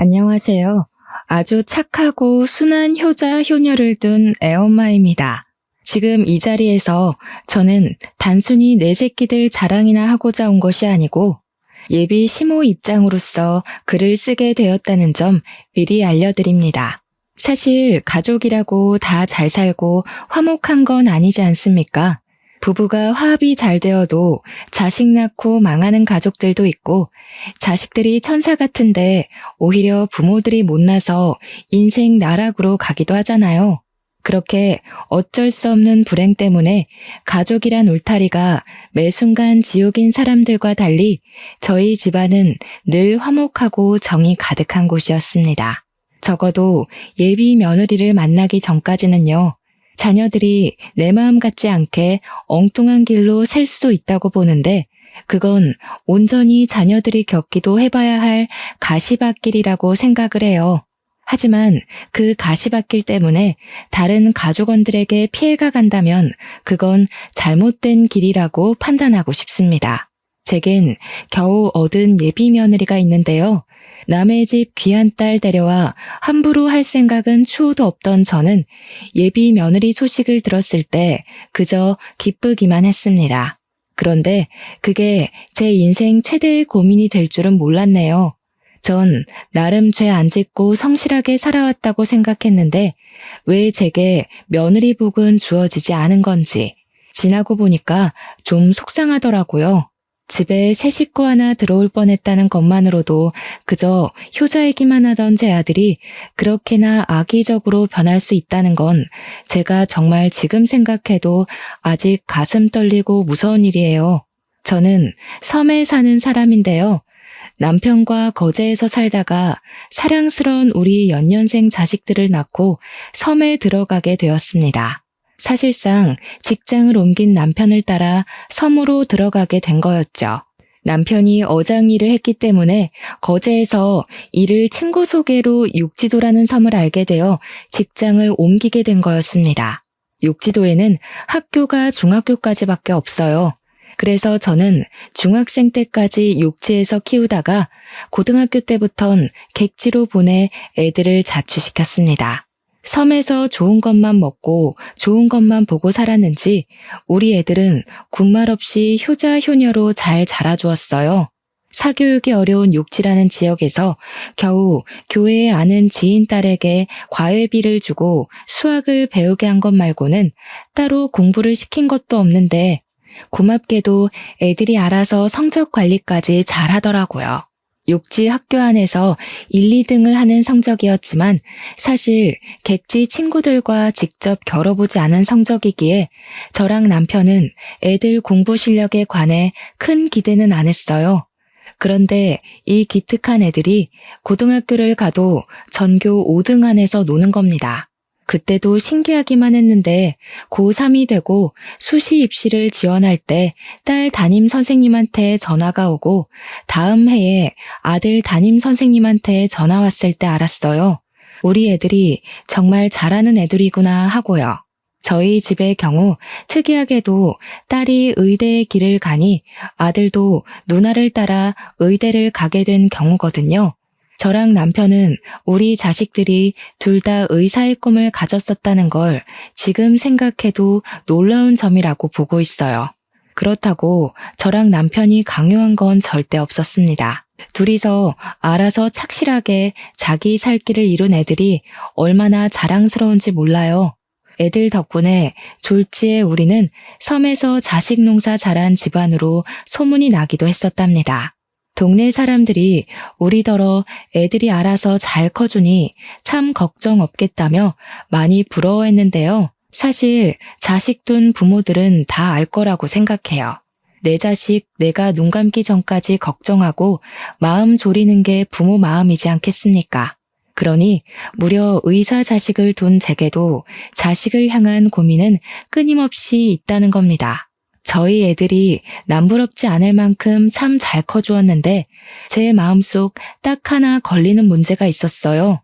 안녕하세요. 아주 착하고 순한 효자, 효녀를 둔 애엄마입니다. 지금 이 자리에서 저는 단순히 내 새끼들 자랑이나 하고자 온 것이 아니고 예비 시모 입장으로서 글을 쓰게 되었다는 점 미리 알려드립니다. 사실 가족이라고 다 잘 살고 화목한 건 아니지 않습니까? 부부가 화합이 잘 되어도 자식 낳고 망하는 가족들도 있고, 자식들이 천사 같은데 오히려 부모들이 못나서 인생 나락으로 가기도 하잖아요. 그렇게 어쩔 수 없는 불행 때문에 가족이란 울타리가 매 순간 지옥인 사람들과 달리 저희 집안은 늘 화목하고 정이 가득한 곳이었습니다. 적어도 예비 며느리를 만나기 전까지는요. 자녀들이 내 마음 같지 않게 엉뚱한 길로 셀 수도 있다고 보는데, 그건 온전히 자녀들이 겪기도 해봐야 할 가시밭길이라고 생각을 해요. 하지만 그 가시밭길 때문에 다른 가족원들에게 피해가 간다면 그건 잘못된 길이라고 판단하고 싶습니다. 제겐 겨우 얻은 예비 며느리가 있는데요. 남의 집 귀한 딸 데려와 함부로 할 생각은 추호도 없던 저는 예비 며느리 소식을 들었을 때 그저 기쁘기만 했습니다. 그런데 그게 제 인생 최대의 고민이 될 줄은 몰랐네요. 전 나름 죄 안 짓고 성실하게 살아왔다고 생각했는데 왜 제게 며느리 복은 주어지지 않은 건지 지나고 보니까 좀 속상하더라고요. 집에 새 식구 하나 들어올 뻔했다는 것만으로도 그저 효자이기만 하던 제 아들이 그렇게나 악의적으로 변할 수 있다는 건 제가 정말 지금 생각해도 아직 가슴 떨리고 무서운 일이에요. 저는 섬에 사는 사람인데요. 남편과 거제에서 살다가 사랑스러운 우리 연년생 자식들을 낳고 섬에 들어가게 되었습니다. 사실상 직장을 옮긴 남편을 따라 섬으로 들어가게 된 거였죠. 남편이 어장 일을 했기 때문에 거제에서 이를 친구 소개로 욕지도라는 섬을 알게 되어 직장을 옮기게 된 거였습니다. 욕지도에는 학교가 중학교까지밖에 없어요. 그래서 저는 중학생 때까지 욕지에서 키우다가 고등학교 때부턴 객지로 보내 애들을 자취시켰습니다. 섬에서 좋은 것만 먹고 좋은 것만 보고 살았는지 우리 애들은 군말 없이 효자 효녀로 잘 자라주었어요. 사교육이 어려운 욕지라는 지역에서 겨우 교회에 아는 지인 딸에게 과외비를 주고 수학을 배우게 한 것 말고는 따로 공부를 시킨 것도 없는데 고맙게도 애들이 알아서 성적 관리까지 잘 하더라고요. 욕지 학교 안에서 1, 2등을 하는 성적이었지만 사실 객지 친구들과 직접 겨뤄보지 않은 성적이기에 저랑 남편은 애들 공부 실력에 관해 큰 기대는 안 했어요. 그런데 이 기특한 애들이 고등학교를 가도 전교 5등 안에서 노는 겁니다. 그때도 신기하기만 했는데 고3이 되고 수시 입시를 지원할 때 딸 담임 선생님한테 전화가 오고 다음 해에 아들 담임 선생님한테 전화 왔을 때 알았어요. 우리 애들이 정말 잘하는 애들이구나 하고요. 저희 집의 경우 특이하게도 딸이 의대의 길을 가니 아들도 누나를 따라 의대를 가게 된 경우거든요. 저랑 남편은 우리 자식들이 둘 다 의사의 꿈을 가졌었다는 걸 지금 생각해도 놀라운 점이라고 보고 있어요. 그렇다고 저랑 남편이 강요한 건 절대 없었습니다. 둘이서 알아서 착실하게 자기 살 길을 이룬 애들이 얼마나 자랑스러운지 몰라요. 애들 덕분에 졸지에 우리는 섬에서 자식 농사 잘한 집안으로 소문이 나기도 했었답니다. 동네 사람들이 우리더러 애들이 알아서 잘 커주니 참 걱정 없겠다며 많이 부러워했는데요. 사실 자식 둔 부모들은 다 알 거라고 생각해요. 내 자식 내가 눈 감기 전까지 걱정하고 마음 졸이는 게 부모 마음이지 않겠습니까? 그러니 무려 의사 자식을 둔 제게도 자식을 향한 고민은 끊임없이 있다는 겁니다. 저희 애들이 남부럽지 않을 만큼 참 잘 커주었는데 제 마음속 딱 하나 걸리는 문제가 있었어요.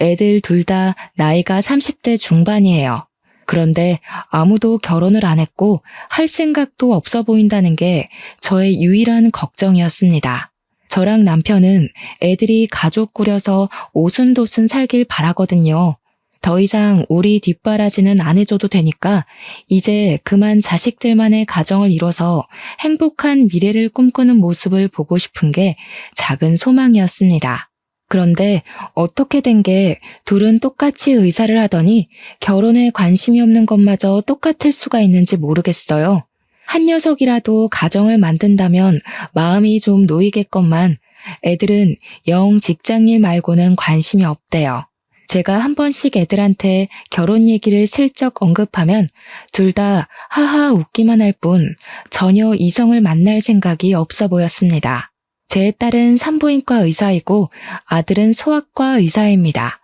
애들 둘 다 나이가 30대 중반이에요. 그런데 아무도 결혼을 안 했고 할 생각도 없어 보인다는 게 저의 유일한 걱정이었습니다. 저랑 남편은 애들이 가족 꾸려서 오순도순 살길 바라거든요. 더 이상 우리 뒷바라지는 안 해줘도 되니까 이제 그만 자식들만의 가정을 이뤄서 행복한 미래를 꿈꾸는 모습을 보고 싶은 게 작은 소망이었습니다. 그런데 어떻게 된 게 둘은 똑같이 의사를 하더니 결혼에 관심이 없는 것마저 똑같을 수가 있는지 모르겠어요. 한 녀석이라도 가정을 만든다면 마음이 좀 놓이겠건만 애들은 영 직장일 말고는 관심이 없대요. 제가 한 번씩 애들한테 결혼 얘기를 슬쩍 언급하면 둘 다 하하 웃기만 할 뿐 전혀 이성을 만날 생각이 없어 보였습니다. 제 딸은 산부인과 의사이고 아들은 소아과 의사입니다.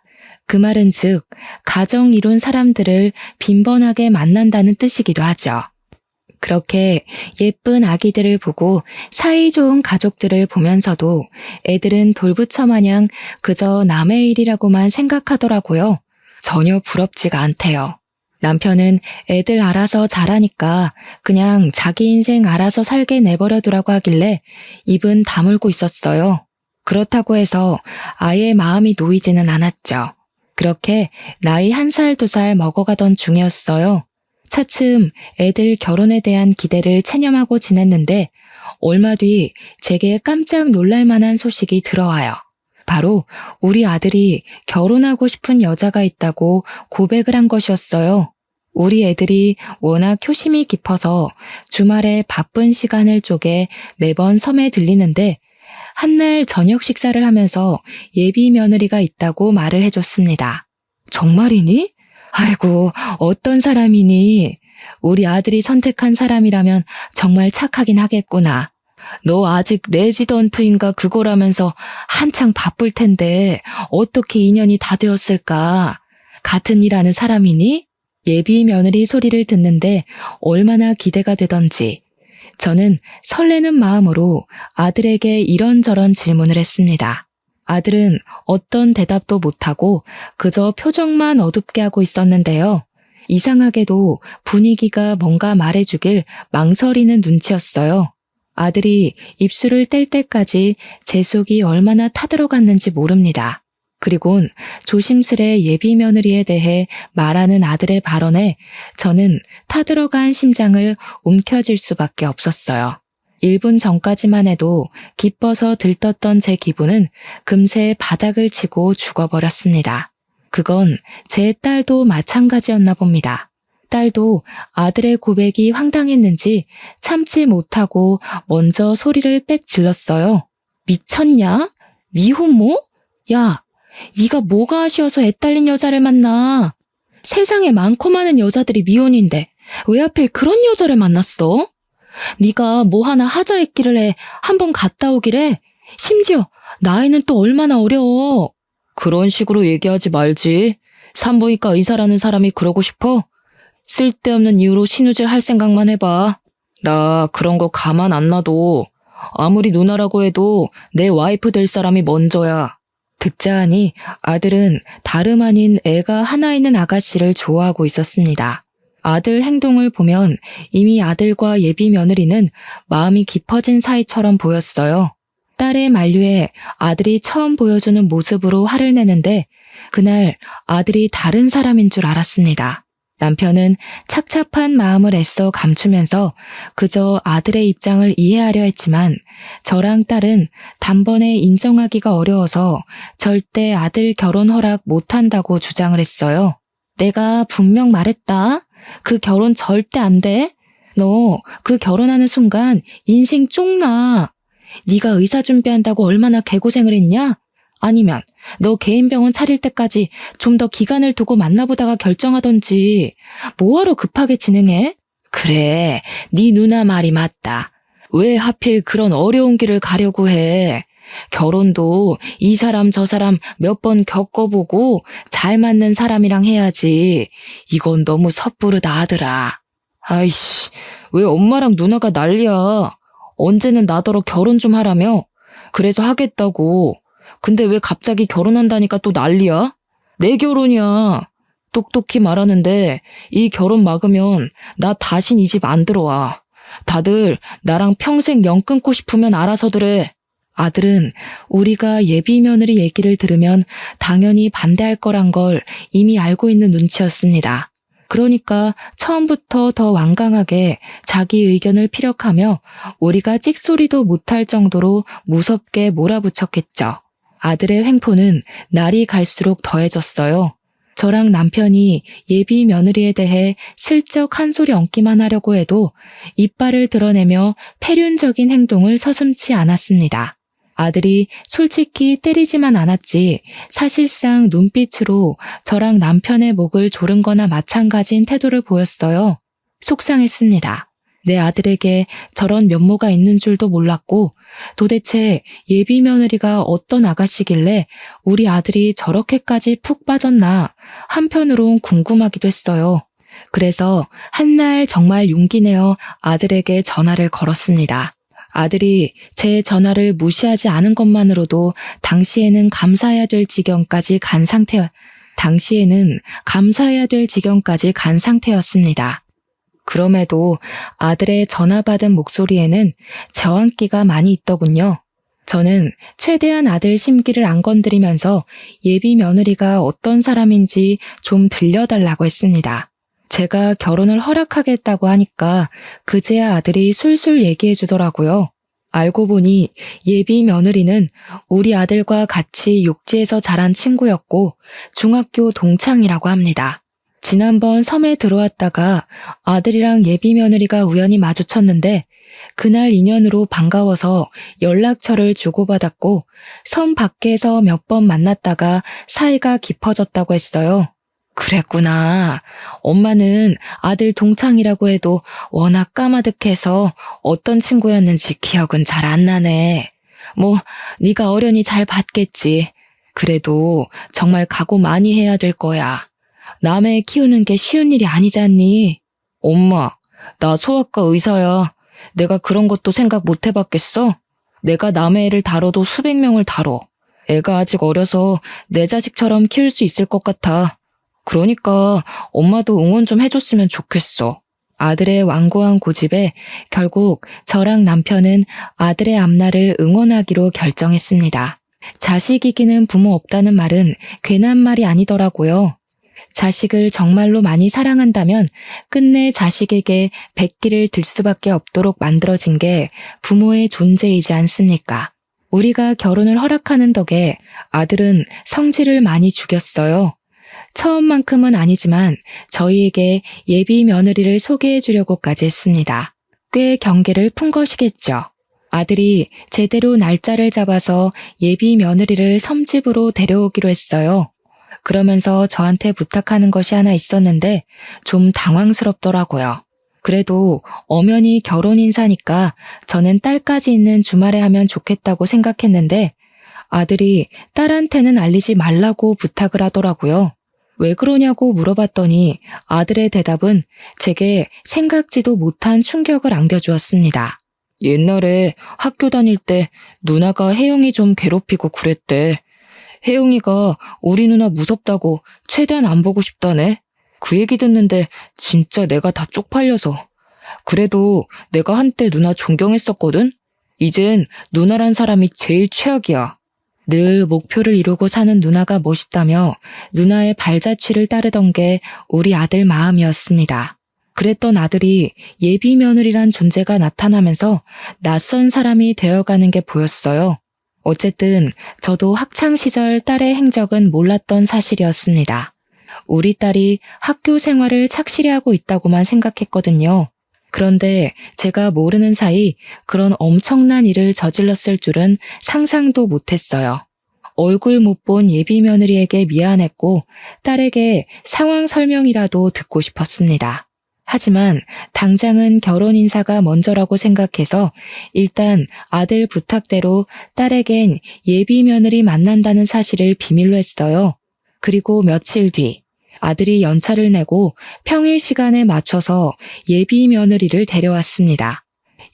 그 말은 즉 가정 이룬 사람들을 빈번하게 만난다는 뜻이기도 하죠. 그렇게 예쁜 아기들을 보고 사이좋은 가족들을 보면서도 애들은 돌부처 마냥 그저 남의 일이라고만 생각하더라고요. 전혀 부럽지가 않대요. 남편은 애들 알아서 자라니까 그냥 자기 인생 알아서 살게 내버려두라고 하길래 입은 다물고 있었어요. 그렇다고 해서 아예 마음이 놓이지는 않았죠. 그렇게 나이 1살, 2살 먹어가던 중이었어요. 차츰 애들 결혼에 대한 기대를 체념하고 지냈는데 얼마 뒤 제게 깜짝 놀랄 만한 소식이 들어와요. 바로 우리 아들이 결혼하고 싶은 여자가 있다고 고백을 한 것이었어요. 우리 애들이 워낙 효심이 깊어서 주말에 바쁜 시간을 쪼개 매번 섬에 들리는데 한날 저녁 식사를 하면서 예비 며느리가 있다고 말을 해줬습니다. 정말이니? 아이고, 어떤 사람이니? 우리 아들이 선택한 사람이라면 정말 착하긴 하겠구나. 너 아직 레지던트인가 그거라면서 한창 바쁠 텐데 어떻게 인연이 다 되었을까? 같은 일 하는 사람이니? 예비 며느리 소리를 듣는데 얼마나 기대가 되던지 저는 설레는 마음으로 아들에게 이런저런 질문을 했습니다. 아들은 어떤 대답도 못하고 그저 표정만 어둡게 하고 있었는데요. 이상하게도 분위기가 뭔가 말해주길 망설이는 눈치였어요. 아들이 입술을 뗄 때까지 제 속이 얼마나 타들어갔는지 모릅니다. 그리곤 조심스레 예비 며느리에 대해 말하는 아들의 발언에 저는 타들어간 심장을 움켜쥘 수밖에 없었어요. 1분 전까지만 해도 기뻐서 들떴던 제 기분은 금세 바닥을 치고 죽어버렸습니다. 그건 제 딸도 마찬가지였나 봅니다. 딸도 아들의 고백이 황당했는지 참지 못하고 먼저 소리를 빽 질렀어요. 미쳤냐? 미혼모? 야, 네가 뭐가 아쉬워서 애 딸린 여자를 만나? 세상에 많고 많은 여자들이 미혼인데 왜 하필 그런 여자를 만났어? 네가 뭐 하나 하자 했기를 한번 갔다 오기래. 심지어 나이는 또 얼마나 어려워. 그런 식으로 얘기하지 말지. 산부인과 의사라는 사람이 그러고 싶어? 쓸데없는 이유로 신우질 할 생각만 해봐. 나 그런 거 가만 안 놔둬. 아무리 누나라고 해도 내 와이프 될 사람이 먼저야. 듣자 하니 아들은 다름 아닌 애가 하나 있는 아가씨를 좋아하고 있었습니다. 아들 행동을 보면 이미 아들과 예비 며느리는 마음이 깊어진 사이처럼 보였어요. 딸의 만류에 아들이 처음 보여주는 모습으로 화를 내는데 그날 아들이 다른 사람인 줄 알았습니다. 남편은 착잡한 마음을 애써 감추면서 그저 아들의 입장을 이해하려 했지만 저랑 딸은 단번에 인정하기가 어려워서 절대 아들 결혼 허락 못한다고 주장을 했어요. 내가 분명 말했다. 그 결혼 절대 안 돼. 너 그 결혼하는 순간 인생 쪽나. 네가 의사 준비한다고 얼마나 개고생을 했냐? 아니면 너 개인 병원 차릴 때까지 좀 더 기간을 두고 만나보다가 결정하던지 뭐하러 급하게 진행해? 그래, 네 누나 말이 맞다. 왜 하필 그런 어려운 길을 가려고 해? 결혼도 이 사람 저 사람 몇 번 겪어보고 잘 맞는 사람이랑 해야지. 이건 너무 섣부르다 아들아. 아이씨, 왜 엄마랑 누나가 난리야. 언제는 나더러 결혼 좀 하라며. 그래서 하겠다고. 근데 왜 갑자기 결혼한다니까 또 난리야? 내 결혼이야. 똑똑히 말하는데 이 결혼 막으면 나 다신 이 집 안 들어와. 다들 나랑 평생 연 끊고 싶으면 알아서들 해. 아들은 우리가 예비 며느리 얘기를 들으면 당연히 반대할 거란 걸 이미 알고 있는 눈치였습니다. 그러니까 처음부터 더 완강하게 자기 의견을 피력하며 우리가 찍소리도 못할 정도로 무섭게 몰아붙였겠죠. 아들의 횡포는 날이 갈수록 더해졌어요. 저랑 남편이 예비 며느리에 대해 슬쩍 한 소리 얹기만 하려고 해도 이빨을 드러내며 패륜적인 행동을 서슴지 않았습니다. 아들이 솔직히 때리지만 않았지 사실상 눈빛으로 저랑 남편의 목을 조른 거나 마찬가지인 태도를 보였어요. 속상했습니다. 내 아들에게 저런 면모가 있는 줄도 몰랐고 도대체 예비 며느리가 어떤 아가씨길래 우리 아들이 저렇게까지 푹 빠졌나 한편으론 궁금하기도 했어요. 그래서 한날 정말 용기 내어 아들에게 전화를 걸었습니다. 아들이 제 전화를 무시하지 않은 것만으로도 당시에는 감사해야 될 지경까지 간 상태였습니다. 그럼에도 아들의 전화 받은 목소리에는 저항기가 많이 있더군요. 저는 최대한 아들 심기를 안 건드리면서 예비 며느리가 어떤 사람인지 좀 들려달라고 했습니다. 제가 결혼을 허락하겠다고 하니까 그제야 아들이 술술 얘기해 주더라고요. 알고 보니 예비 며느리는 우리 아들과 같이 육지에서 자란 친구였고 중학교 동창이라고 합니다. 지난번 섬에 들어왔다가 아들이랑 예비 며느리가 우연히 마주쳤는데 그날 인연으로 반가워서 연락처를 주고받았고 섬 밖에서 몇 번 만났다가 사이가 깊어졌다고 했어요. 그랬구나. 엄마는 아들 동창이라고 해도 워낙 까마득해서 어떤 친구였는지 기억은 잘 안 나네. 뭐 네가 어련히 잘 봤겠지. 그래도 정말 각오 많이 해야 될 거야. 남애 키우는 게 쉬운 일이 아니잖니. 엄마, 나 소아과 의사야. 내가 그런 것도 생각 못 해봤겠어? 내가 남의 애를 다뤄도 수백 명을 다뤄. 애가 아직 어려서 내 자식처럼 키울 수 있을 것 같아. 그러니까 엄마도 응원 좀 해줬으면 좋겠어. 아들의 완고한 고집에 결국 저랑 남편은 아들의 앞날을 응원하기로 결정했습니다. 자식 이기는 부모 없다는 말은 괜한 말이 아니더라고요. 자식을 정말로 많이 사랑한다면 끝내 자식에게 백기를 들 수밖에 없도록 만들어진 게 부모의 존재이지 않습니까? 우리가 결혼을 허락하는 덕에 아들은 성질을 많이 죽였어요. 처음만큼은 아니지만 저희에게 예비 며느리를 소개해 주려고까지 했습니다. 꽤 경계를 푼 것이겠죠. 아들이 제대로 날짜를 잡아서 예비 며느리를 섬집으로 데려오기로 했어요. 그러면서 저한테 부탁하는 것이 하나 있었는데 좀 당황스럽더라고요. 그래도 엄연히 결혼 인사니까 저는 딸까지 있는 주말에 하면 좋겠다고 생각했는데 아들이 딸한테는 알리지 말라고 부탁을 하더라고요. 왜 그러냐고 물어봤더니 아들의 대답은 제게 생각지도 못한 충격을 안겨주었습니다. 옛날에 학교 다닐 때 누나가 혜영이 좀 괴롭히고 그랬대. 혜영이가 우리 누나 무섭다고 최대한 안 보고 싶다네. 그 얘기 듣는데 진짜 내가 다 쪽팔려서. 그래도 내가 한때 누나 존경했었거든? 이젠 누나란 사람이 제일 최악이야. 늘 목표를 이루고 사는 누나가 멋있다며 누나의 발자취를 따르던 게 우리 아들 마음이었습니다. 그랬던 아들이 예비 며느리란 존재가 나타나면서 낯선 사람이 되어가는 게 보였어요. 어쨌든 저도 학창시절 딸의 행적은 몰랐던 사실이었습니다. 우리 딸이 학교 생활을 착실히 하고 있다고만 생각했거든요. 그런데 제가 모르는 사이 그런 엄청난 일을 저질렀을 줄은 상상도 못했어요. 얼굴 못 본 예비 며느리에게 미안했고 딸에게 상황 설명이라도 듣고 싶었습니다. 하지만 당장은 결혼 인사가 먼저라고 생각해서 일단 아들 부탁대로 딸에겐 예비 며느리 만난다는 사실을 비밀로 했어요. 그리고 며칠 뒤 아들이 연차를 내고 평일 시간에 맞춰서 예비 며느리를 데려왔습니다.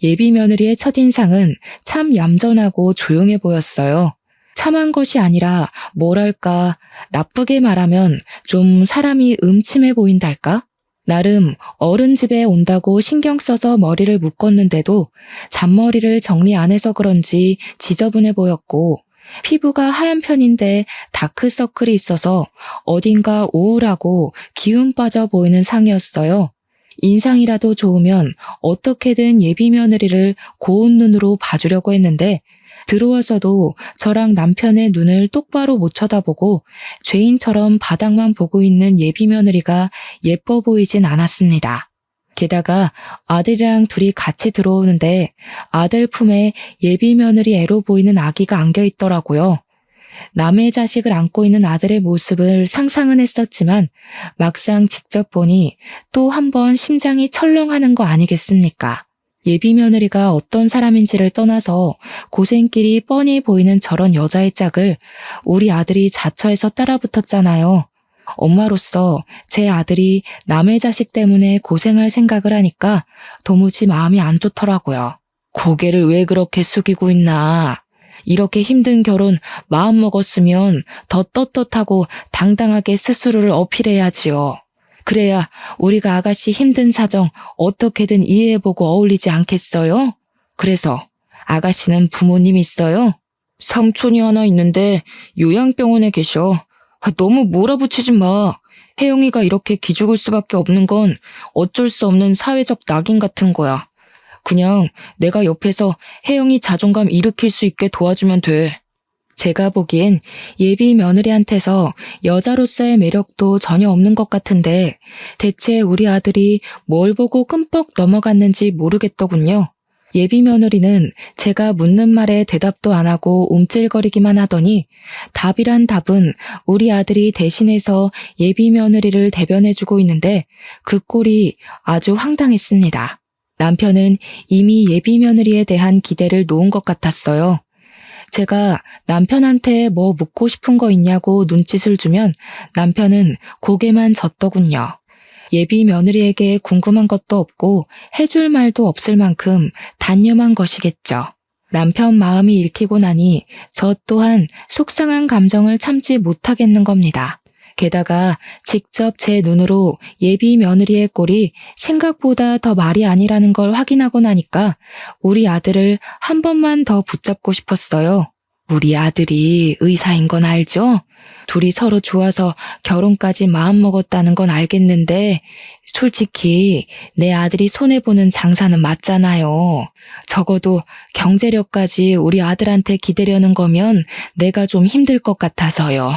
예비 며느리의 첫인상은 참 얌전하고 조용해 보였어요. 참한 것이 아니라 뭐랄까 나쁘게 말하면 좀 사람이 음침해 보인달까? 나름 어른 집에 온다고 신경 써서 머리를 묶었는데도 잔머리를 정리 안 해서 그런지 지저분해 보였고, 피부가 하얀 편인데 다크서클이 있어서 어딘가 우울하고 기운 빠져 보이는 상이었어요. 인상이라도 좋으면 어떻게든 예비 며느리를 고운 눈으로 봐주려고 했는데, 들어와서도 저랑 남편의 눈을 똑바로 못 쳐다보고 죄인처럼 바닥만 보고 있는 예비 며느리가 예뻐 보이진 않았습니다. 게다가 아들이랑 둘이 같이 들어오는데 아들 품에 예비 며느리 애로 보이는 아기가 안겨 있더라고요. 남의 자식을 안고 있는 아들의 모습을 상상은 했었지만 막상 직접 보니 또 한 번 심장이 철렁하는 거 아니겠습니까? 예비 며느리가 어떤 사람인지를 떠나서 고생길이 뻔히 보이는 저런 여자의 짝을 우리 아들이 자처해서 따라붙었잖아요. 엄마로서 제 아들이 남의 자식 때문에 고생할 생각을 하니까 도무지 마음이 안 좋더라고요. 고개를 왜 그렇게 숙이고 있나. 이렇게 힘든 결혼 마음 먹었으면 더 떳떳하고 당당하게 스스로를 어필해야지요. 그래야 우리가 아가씨 힘든 사정 어떻게든 이해해보고 어울리지 않겠어요? 그래서 아가씨는 부모님 있어요? 삼촌이 하나 있는데 요양병원에 계셔. 너무 몰아붙이지 마. 혜영이가 이렇게 기죽을 수밖에 없는 건 어쩔 수 없는 사회적 낙인 같은 거야. 그냥 내가 옆에서 혜영이 자존감 일으킬 수 있게 도와주면 돼. 제가 보기엔 예비 며느리한테서 여자로서의 매력도 전혀 없는 것 같은데 대체 우리 아들이 뭘 보고 끔뻑 넘어갔는지 모르겠더군요. 예비 며느리는 제가 묻는 말에 대답도 안 하고 움찔거리기만 하더니 답이란 답은 우리 아들이 대신해서 예비 며느리를 대변해주고 있는데 그 꼴이 아주 황당했습니다. 남편은 이미 예비 며느리에 대한 기대를 놓은 것 같았어요. 제가 남편한테 뭐 묻고 싶은 거 있냐고 눈짓을 주면 남편은 고개만 젓더군요. 예비 며느리에게 궁금한 것도 없고 해줄 말도 없을 만큼 단념한 것이겠죠. 남편 마음이 읽히고 나니 저 또한 속상한 감정을 참지 못하겠는 겁니다. 게다가 직접 제 눈으로 예비 며느리의 꼴이 생각보다 더 말이 아니라는 걸 확인하고 나니까 우리 아들을 한 번만 더 붙잡고 싶었어요. 우리 아들이 의사인 건 알죠? 둘이 서로 좋아서 결혼까지 마음먹었다는 건 알겠는데 솔직히 내 아들이 손해보는 장사는 맞잖아요. 적어도 경제력까지 우리 아들한테 기대려는 거면 내가 좀 힘들 것 같아서요.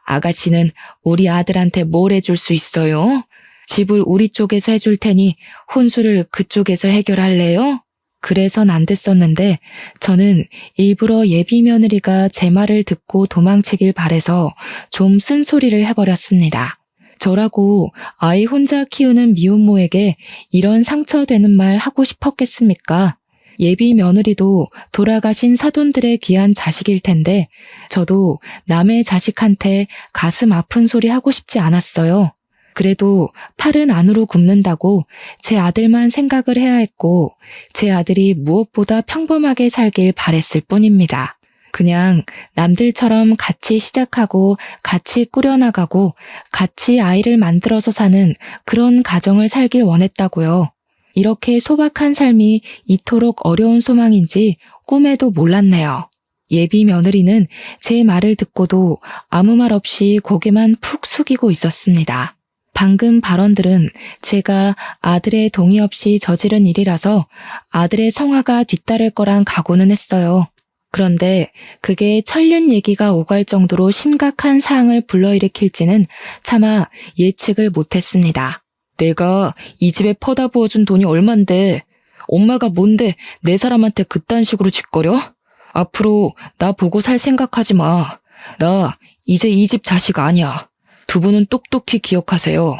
아가씨는 우리 아들한테 뭘 해줄 수 있어요? 집을 우리 쪽에서 해줄 테니 혼수를 그쪽에서 해결할래요? 그래선 안 됐었는데 저는 일부러 예비 며느리가 제 말을 듣고 도망치길 바래서 좀 쓴소리를 해버렸습니다. 저라고 아이 혼자 키우는 미혼모에게 이런 상처되는 말 하고 싶었겠습니까? 예비 며느리도 돌아가신 사돈들의 귀한 자식일 텐데 저도 남의 자식한테 가슴 아픈 소리 하고 싶지 않았어요. 그래도 팔은 안으로 굽는다고 제 아들만 생각을 해야 했고 제 아들이 무엇보다 평범하게 살길 바랬을 뿐입니다. 그냥 남들처럼 같이 시작하고 같이 꾸려나가고 같이 아이를 만들어서 사는 그런 가정을 살길 원했다고요. 이렇게 소박한 삶이 이토록 어려운 소망인지 꿈에도 몰랐네요. 예비 며느리는 제 말을 듣고도 아무 말 없이 고개만 푹 숙이고 있었습니다. 방금 발언들은 제가 아들의 동의 없이 저지른 일이라서 아들의 성화가 뒤따를 거란 각오는 했어요. 그런데 그게 천륜 얘기가 오갈 정도로 심각한 사항을 불러일으킬지는 차마 예측을 못했습니다. 내가 이 집에 퍼다 부어준 돈이 얼만데 엄마가 뭔데 내 사람한테 그딴 식으로 짓거려? 앞으로 나 보고 살 생각하지 마. 나 이제 이 집 자식 아니야. 두 분은 똑똑히 기억하세요.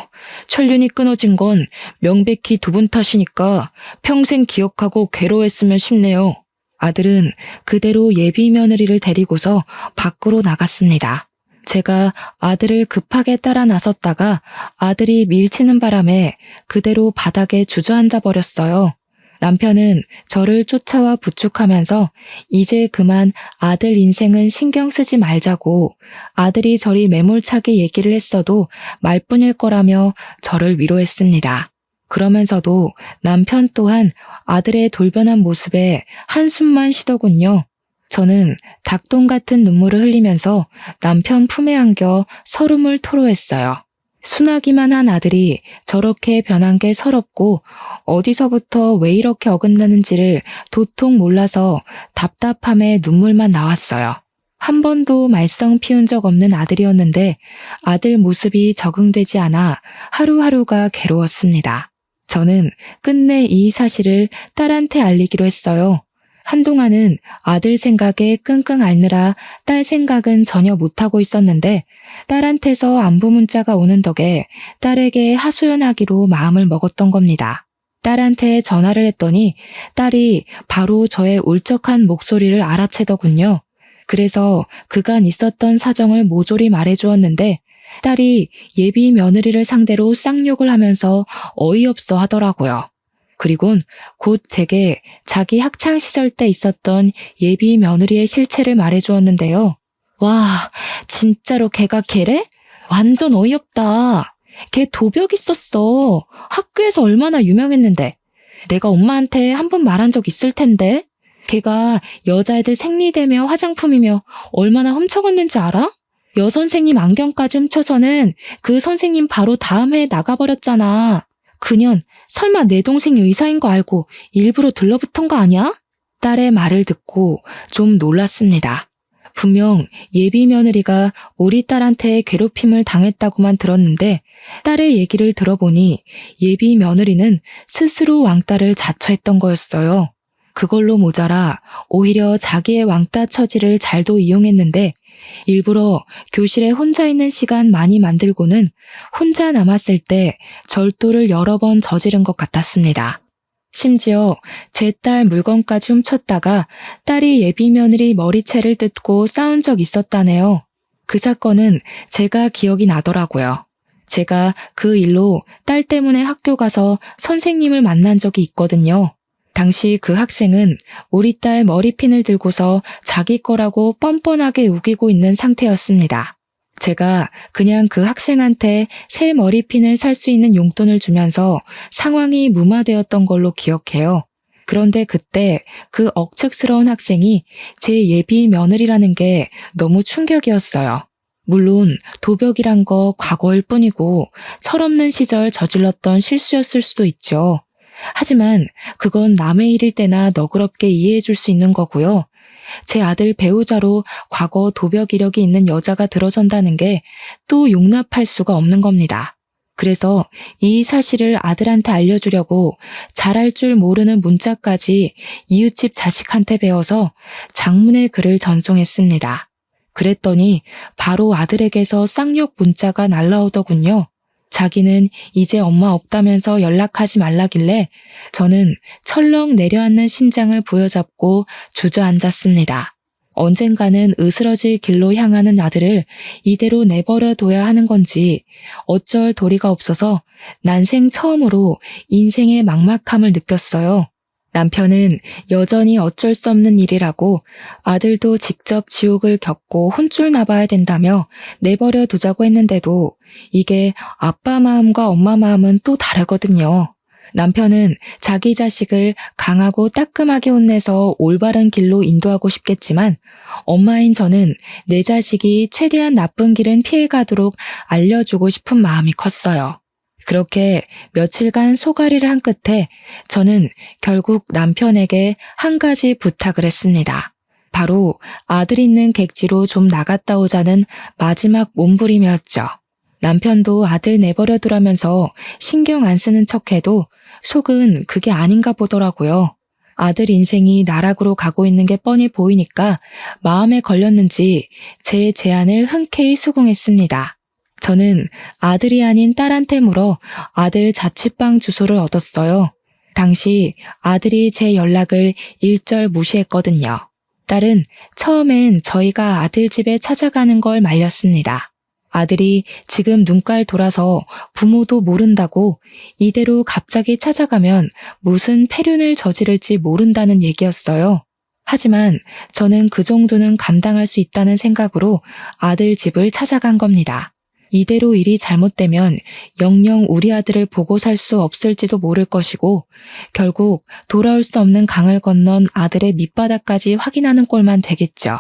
천륜이 끊어진 건 명백히 두 분 탓이니까 평생 기억하고 괴로워했으면 싶네요. 아들은 그대로 예비 며느리를 데리고서 밖으로 나갔습니다. 제가 아들을 급하게 따라 나섰다가 아들이 밀치는 바람에 그대로 바닥에 주저앉아 버렸어요. 남편은 저를 쫓아와 부축하면서 이제 그만 아들 인생은 신경 쓰지 말자고, 아들이 저리 매몰차게 얘기를 했어도 말뿐일 거라며 저를 위로했습니다. 그러면서도 남편 또한 아들의 돌변한 모습에 한숨만 쉬더군요. 저는 닭똥 같은 눈물을 흘리면서 남편 품에 안겨 서름을 토로했어요. 순하기만 한 아들이 저렇게 변한 게 서럽고 어디서부터 왜 이렇게 어긋나는지를 도통 몰라서 답답함에 눈물만 나왔어요. 한 번도 말썽 피운 적 없는 아들이었는데 아들 모습이 적응되지 않아 하루하루가 괴로웠습니다. 저는 끝내 이 사실을 딸한테 알리기로 했어요. 한동안은 아들 생각에 끙끙 앓느라 딸 생각은 전혀 못하고 있었는데 딸한테서 안부 문자가 오는 덕에 딸에게 하소연하기로 마음을 먹었던 겁니다. 딸한테 전화를 했더니 딸이 바로 저의 울적한 목소리를 알아채더군요. 그래서 그간 있었던 사정을 모조리 말해주었는데 딸이 예비 며느리를 상대로 쌍욕을 하면서 어이없어 하더라고요. 그리곤 곧 제게 자기 학창시절 때 있었던 예비 며느리의 실체를 말해주었는데요. 와, 진짜로 걔가 걔래? 완전 어이없다. 걔 도벽 있었어. 학교에서 얼마나 유명했는데. 내가 엄마한테 한 번 말한 적 있을 텐데. 걔가 여자애들 생리대며 화장품이며 얼마나 훔쳐갔는지 알아? 여선생님 안경까지 훔쳐서는 그 선생님 바로 다음 해에 나가버렸잖아. 그년 설마 내 동생이 의사인 거 알고 일부러 들러붙은 거 아니야? 딸의 말을 듣고 좀 놀랐습니다. 분명 예비 며느리가 우리 딸한테 괴롭힘을 당했다고만 들었는데 딸의 얘기를 들어보니 예비 며느리는 스스로 왕따를 자처했던 거였어요. 그걸로 모자라 오히려 자기의 왕따 처지를 잘도 이용했는데 일부러 교실에 혼자 있는 시간 많이 만들고는 혼자 남았을 때 절도를 여러 번 저지른 것 같았습니다. 심지어 제 딸 물건까지 훔쳤다가 딸이 예비 며느리 머리채를 뜯고 싸운 적 있었다네요. 그 사건은 제가 기억이 나더라고요. 제가 그 일로 딸 때문에 학교 가서 선생님을 만난 적이 있거든요. 당시 그 학생은 우리 딸 머리핀을 들고서 자기 거라고 뻔뻔하게 우기고 있는 상태였습니다. 제가 그냥 그 학생한테 새 머리핀을 살 수 있는 용돈을 주면서 상황이 무마되었던 걸로 기억해요. 그런데 그때 그 억측스러운 학생이 제 예비 며느리라는 게 너무 충격이었어요. 물론 도벽이란 거 과거일 뿐이고 철없는 시절 저질렀던 실수였을 수도 있죠. 하지만 그건 남의 일일 때나 너그럽게 이해해 줄 수 있는 거고요. 제 아들 배우자로 과거 도벽 이력이 있는 여자가 들어선다는 게 또 용납할 수가 없는 겁니다. 그래서 이 사실을 아들한테 알려주려고 잘할 줄 모르는 문자까지 이웃집 자식한테 배워서 장문의 글을 전송했습니다. 그랬더니 바로 아들에게서 쌍욕 문자가 날라오더군요. 자기는 이제 엄마 없다면서 연락하지 말라길래 저는 철렁 내려앉는 심장을 부여잡고 주저앉았습니다. 언젠가는 으스러질 길로 향하는 아들을 이대로 내버려 둬야 하는 건지 어쩔 도리가 없어서 난생 처음으로 인생의 막막함을 느꼈어요. 남편은 여전히 어쩔 수 없는 일이라고 아들도 직접 지옥을 겪고 혼쭐 나봐야 된다며 내버려 두자고 했는데도 이게 아빠 마음과 엄마 마음은 또 다르거든요. 남편은 자기 자식을 강하고 따끔하게 혼내서 올바른 길로 인도하고 싶겠지만 엄마인 저는 내 자식이 최대한 나쁜 길은 피해가도록 알려주고 싶은 마음이 컸어요. 그렇게 며칠간 소가리를 한 끝에 저는 결국 남편에게 한 가지 부탁을 했습니다. 바로 아들 있는 객지로 좀 나갔다 오자는 마지막 몸부림이었죠. 남편도 아들 내버려 두라면서 신경 안 쓰는 척해도 속은 그게 아닌가 보더라고요. 아들 인생이 나락으로 가고 있는 게 뻔히 보이니까 마음에 걸렸는지 제 제안을 흔쾌히 수긍했습니다. 저는 아들이 아닌 딸한테 물어 아들 자취방 주소를 얻었어요. 당시 아들이 제 연락을 일절 무시했거든요. 딸은 처음엔 저희가 아들 집에 찾아가는 걸 말렸습니다. 아들이 지금 눈깔 돌아서 부모도 모른다고 이대로 갑자기 찾아가면 무슨 폐륜을 저지를지 모른다는 얘기였어요. 하지만 저는 그 정도는 감당할 수 있다는 생각으로 아들 집을 찾아간 겁니다. 이대로 일이 잘못되면 영영 우리 아들을 보고 살 수 없을지도 모를 것이고 결국 돌아올 수 없는 강을 건넌 아들의 밑바닥까지 확인하는 꼴만 되겠죠.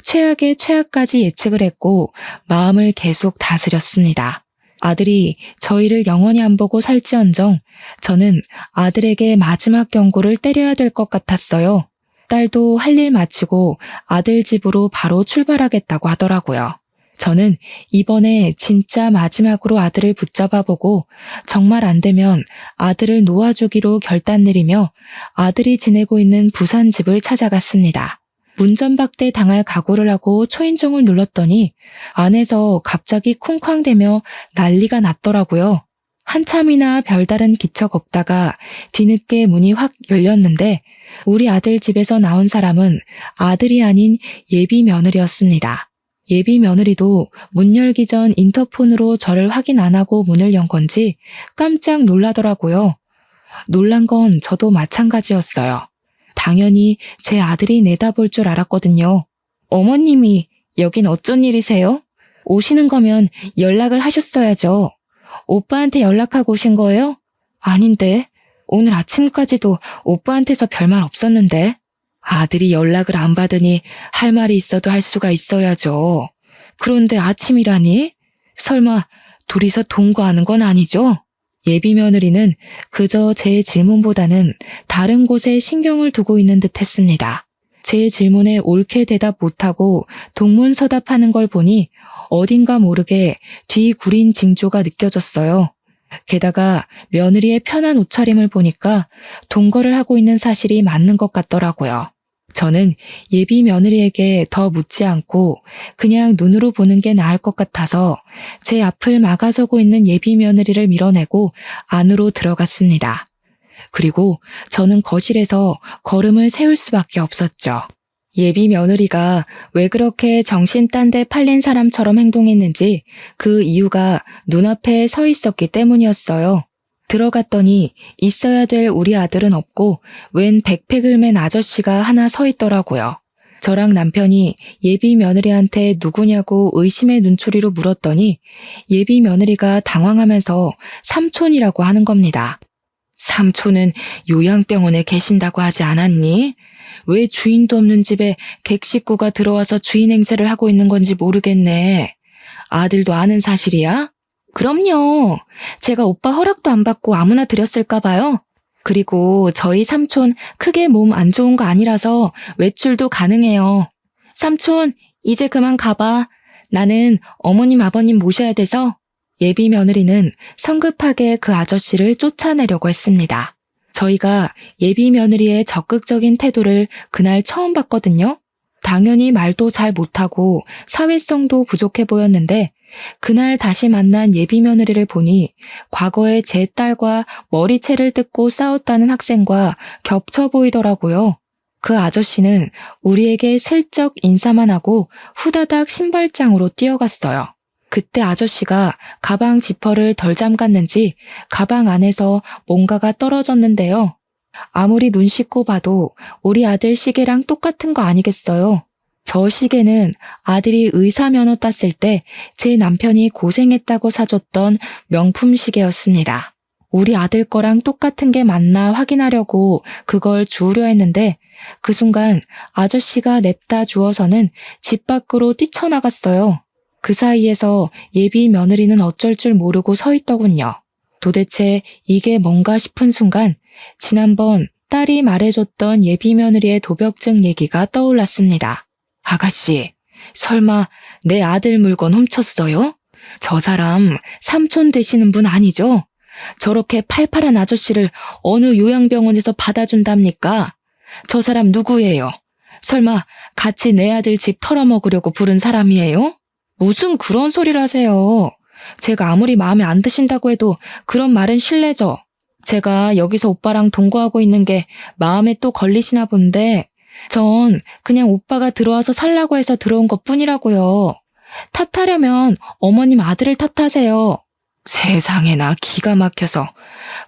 최악의 최악까지 예측을 했고 마음을 계속 다스렸습니다. 아들이 저희를 영원히 안 보고 살지언정 저는 아들에게 마지막 경고를 때려야 될 것 같았어요. 딸도 할 일 마치고 아들 집으로 바로 출발하겠다고 하더라고요. 저는 이번에 진짜 마지막으로 아들을 붙잡아보고 정말 안 되면 아들을 놓아주기로 결단 내리며 아들이 지내고 있는 부산 집을 찾아갔습니다. 문전박대 당할 각오를 하고 초인종을 눌렀더니 안에서 갑자기 쿵쾅대며 난리가 났더라고요. 한참이나 별다른 기척 없다가 뒤늦게 문이 확 열렸는데 우리 아들 집에서 나온 사람은 아들이 아닌 예비 며느리였습니다. 예비 며느리도 문 열기 전 인터폰으로 저를 확인 안 하고 문을 연 건지 깜짝 놀라더라고요. 놀란 건 저도 마찬가지였어요. 당연히 제 아들이 내다볼 줄 알았거든요. 어머님이 여긴 어쩐 일이세요? 오시는 거면 연락을 하셨어야죠. 오빠한테 연락하고 오신 거예요? 아닌데. 오늘 아침까지도 오빠한테서 별말 없었는데. 아들이 연락을 안 받으니 할 말이 있어도 할 수가 있어야죠. 그런데 아침이라니? 설마 둘이서 동거하는 건 아니죠? 예비 며느리는 그저 제 질문보다는 다른 곳에 신경을 두고 있는 듯 했습니다. 제 질문에 옳게 대답 못하고 동문서답하는 걸 보니 어딘가 모르게 뒤 구린 징조가 느껴졌어요. 게다가 며느리의 편한 옷차림을 보니까 동거를 하고 있는 사실이 맞는 것 같더라고요. 저는 예비 며느리에게 더 묻지 않고 그냥 눈으로 보는 게 나을 것 같아서 제 앞을 막아서고 있는 예비 며느리를 밀어내고 안으로 들어갔습니다. 그리고 저는 거실에서 걸음을 세울 수밖에 없었죠. 예비 며느리가 왜 그렇게 정신 딴 데 팔린 사람처럼 행동했는지 그 이유가 눈앞에 서 있었기 때문이었어요. 들어갔더니 있어야 될 우리 아들은 없고 웬 백팩을 맨 아저씨가 하나 서 있더라고요. 저랑 남편이 예비 며느리한테 누구냐고 의심의 눈초리로 물었더니 예비 며느리가 당황하면서 삼촌이라고 하는 겁니다. 삼촌은 요양병원에 계신다고 하지 않았니? 왜 주인도 없는 집에 객식구가 들어와서 주인 행세를 하고 있는 건지 모르겠네. 아들도 아는 사실이야? 그럼요. 제가 오빠 허락도 안 받고 아무나 드렸을까 봐요. 그리고 저희 삼촌 크게 몸 안 좋은 거 아니라서 외출도 가능해요. 삼촌, 이제 그만 가봐. 나는 어머님 아버님 모셔야 돼서. 예비 며느리는 성급하게 그 아저씨를 쫓아내려고 했습니다. 저희가 예비 며느리의 적극적인 태도를 그날 처음 봤거든요. 당연히 말도 잘 못하고 사회성도 부족해 보였는데 그날 다시 만난 예비 며느리를 보니 과거에 제 딸과 머리채를 뜯고 싸웠다는 학생과 겹쳐 보이더라고요. 그 아저씨는 우리에게 슬쩍 인사만 하고 후다닥 신발장으로 뛰어갔어요. 그때 아저씨가 가방 지퍼를 덜 잠갔는지 가방 안에서 뭔가가 떨어졌는데요. 아무리 눈 씻고 봐도 우리 아들 시계랑 똑같은 거 아니겠어요? 저 시계는 아들이 의사 면허 땄을 때 제 남편이 고생했다고 사줬던 명품 시계였습니다. 우리 아들 거랑 똑같은 게 맞나 확인하려고 그걸 주우려 했는데 그 순간 아저씨가 냅다 주어서는 집 밖으로 뛰쳐나갔어요. 그 사이에서 예비 며느리는 어쩔 줄 모르고 서 있더군요. 도대체 이게 뭔가 싶은 순간 지난번 딸이 말해줬던 예비 며느리의 도벽증 얘기가 떠올랐습니다. 아가씨, 설마 내 아들 물건 훔쳤어요? 저 사람 삼촌 되시는 분 아니죠? 저렇게 팔팔한 아저씨를 어느 요양병원에서 받아준답니까? 저 사람 누구예요? 설마 같이 내 아들 집 털어먹으려고 부른 사람이에요? 무슨 그런 소리를 하세요. 제가 아무리 마음에 안 드신다고 해도 그런 말은 실례죠. 제가 여기서 오빠랑 동거하고 있는 게 마음에 또 걸리시나 본데 전 그냥 오빠가 들어와서 살라고 해서 들어온 것 뿐이라고요. 탓하려면 어머님 아들을 탓하세요. 세상에나 기가 막혀서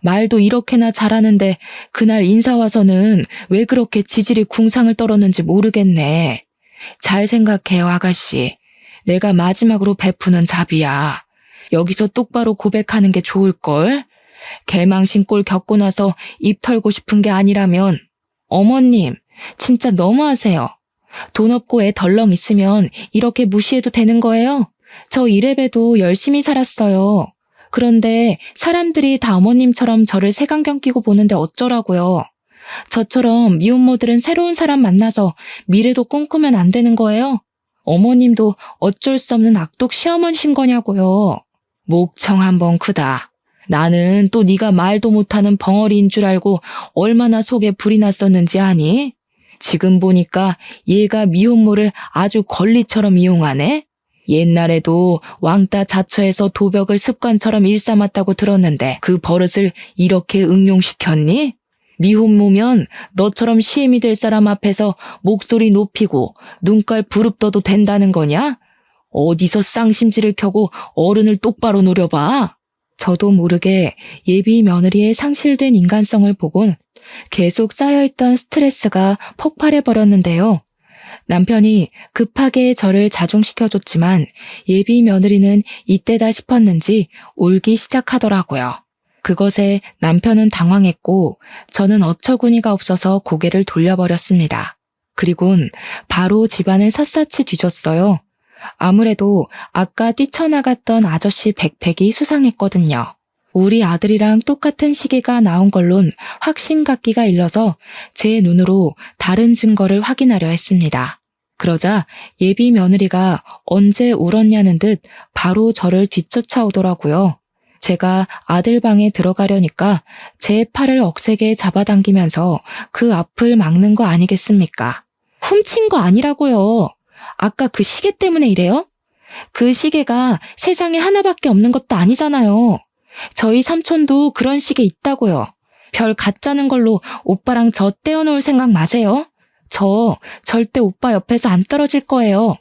말도 이렇게나 잘하는데 그날 인사 와서는 왜 그렇게 지질이 궁상을 떨었는지 모르겠네. 잘 생각해요, 아가씨. 내가 마지막으로 베푸는 자비야. 여기서 똑바로 고백하는 게 좋을걸? 개망신 꼴 겪고 나서 입 털고 싶은 게 아니라면. 어머님, 진짜 너무하세요. 돈 없고 애 덜렁 있으면 이렇게 무시해도 되는 거예요? 저 이래봬도 열심히 살았어요. 그런데 사람들이 다 어머님처럼 저를 색안경 끼고 보는데 어쩌라고요. 저처럼 미혼모들은 새로운 사람 만나서 미래도 꿈꾸면 안 되는 거예요? 어머님도 어쩔 수 없는 악독 시어머니신 거냐고요. 목청 한번 크다. 나는 또 네가 말도 못하는 벙어리인 줄 알고 얼마나 속에 불이 났었는지 아니? 지금 보니까 얘가 미혼모를 아주 권리처럼 이용하네? 옛날에도 왕따 자처해서 도벽을 습관처럼 일삼았다고 들었는데 그 버릇을 이렇게 응용시켰니? 미혼모면 너처럼 시엠이 될 사람 앞에서 목소리 높이고 눈깔 부릅떠도 된다는 거냐? 어디서 쌍심지를 켜고 어른을 똑바로 노려봐. 저도 모르게 예비 며느리의 상실된 인간성을 보곤 계속 쌓여있던 스트레스가 폭발해버렸는데요. 남편이 급하게 저를 자중시켜줬지만 예비 며느리는 이때다 싶었는지 울기 시작하더라고요. 그것에 남편은 당황했고 저는 어처구니가 없어서 고개를 돌려버렸습니다. 그리곤 바로 집안을 샅샅이 뒤졌어요. 아무래도 아까 뛰쳐나갔던 아저씨 백팩이 수상했거든요. 우리 아들이랑 똑같은 시계가 나온 걸론 확신 갖기가 일러서 제 눈으로 다른 증거를 확인하려 했습니다. 그러자 예비 며느리가 언제 울었냐는 듯 바로 저를 뒤쫓아오더라고요. 제가 아들 방에 들어가려니까 제 팔을 억세게 잡아당기면서 그 앞을 막는 거 아니겠습니까? 훔친 거 아니라고요. 아까 그 시계 때문에 이래요? 그 시계가 세상에 하나밖에 없는 것도 아니잖아요. 저희 삼촌도 그런 시계 있다고요. 별 가짜는 걸로 오빠랑 저 떼어놓을 생각 마세요. 저 절대 오빠 옆에서 안 떨어질 거예요.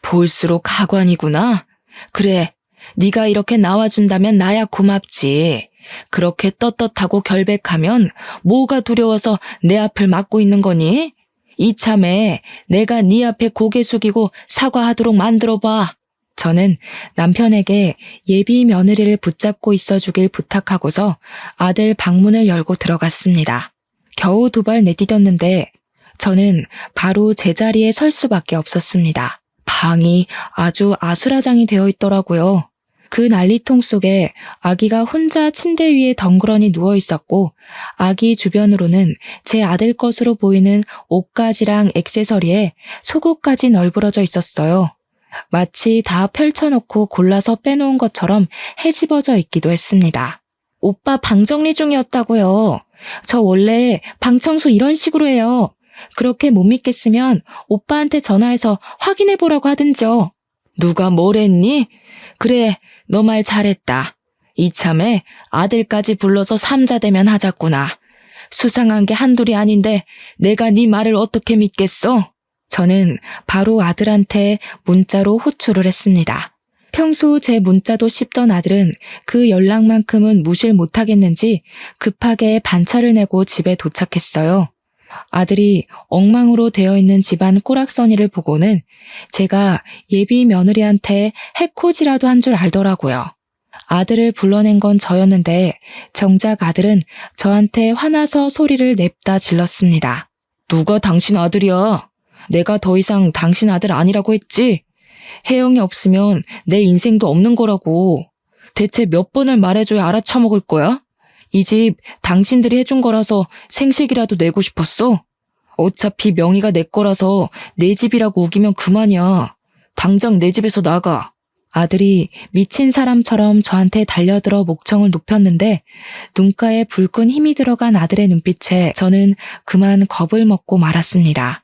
볼수록 가관이구나. 그래, 네가 이렇게 나와준다면 나야 고맙지. 그렇게 떳떳하고 결백하면 뭐가 두려워서 내 앞을 막고 있는 거니? 이참에 내가 네 앞에 고개 숙이고 사과하도록 만들어봐. 저는 남편에게 예비 며느리를 붙잡고 있어주길 부탁하고서 아들 방문을 열고 들어갔습니다. 겨우 2발 내디뎠는데 저는 바로 제자리에 설 수밖에 없었습니다. 방이 아주 아수라장이 되어 있더라고요. 그 난리통 속에 아기가 혼자 침대 위에 덩그러니 누워 있었고 아기 주변으로는 제 아들 것으로 보이는 옷가지랑 액세서리에 속옷까지 널브러져 있었어요. 마치 다 펼쳐놓고 골라서 빼놓은 것처럼 헤집어져 있기도 했습니다. 오빠 방 정리 중이었다고요. 저 원래 방 청소 이런 식으로 해요. 그렇게 못 믿겠으면 오빠한테 전화해서 확인해보라고 하든지요. 누가 뭐랬니? 그래, 너 말 잘했다. 이참에 아들까지 불러서 삼자대면 하자꾸나. 수상한 게 한둘이 아닌데 내가 네 말을 어떻게 믿겠어? 저는 바로 아들한테 문자로 호출을 했습니다. 평소 제 문자도 씹던 아들은 그 연락만큼은 무시를 못하겠는지 급하게 반차를 내고 집에 도착했어요. 아들이 엉망으로 되어 있는 집안 꼬락서니를 보고는 제가 예비 며느리한테 해코지라도 한 줄 알더라고요. 아들을 불러낸 건 저였는데 정작 아들은 저한테 화나서 소리를 냅다 질렀습니다. 누가 당신 아들이야? 내가 더 이상 당신 아들 아니라고 했지? 혜영이 없으면 내 인생도 없는 거라고. 대체 몇 번을 말해줘야 알아쳐먹을 거야? 이 집 당신들이 해준 거라서 생식이라도 내고 싶었어? 어차피 명의가 내 거라서 내 집이라고 우기면 그만이야. 당장 내 집에서 나가. 아들이 미친 사람처럼 저한테 달려들어 목청을 높였는데 눈가에 불끈 힘이 들어간 아들의 눈빛에 저는 그만 겁을 먹고 말았습니다.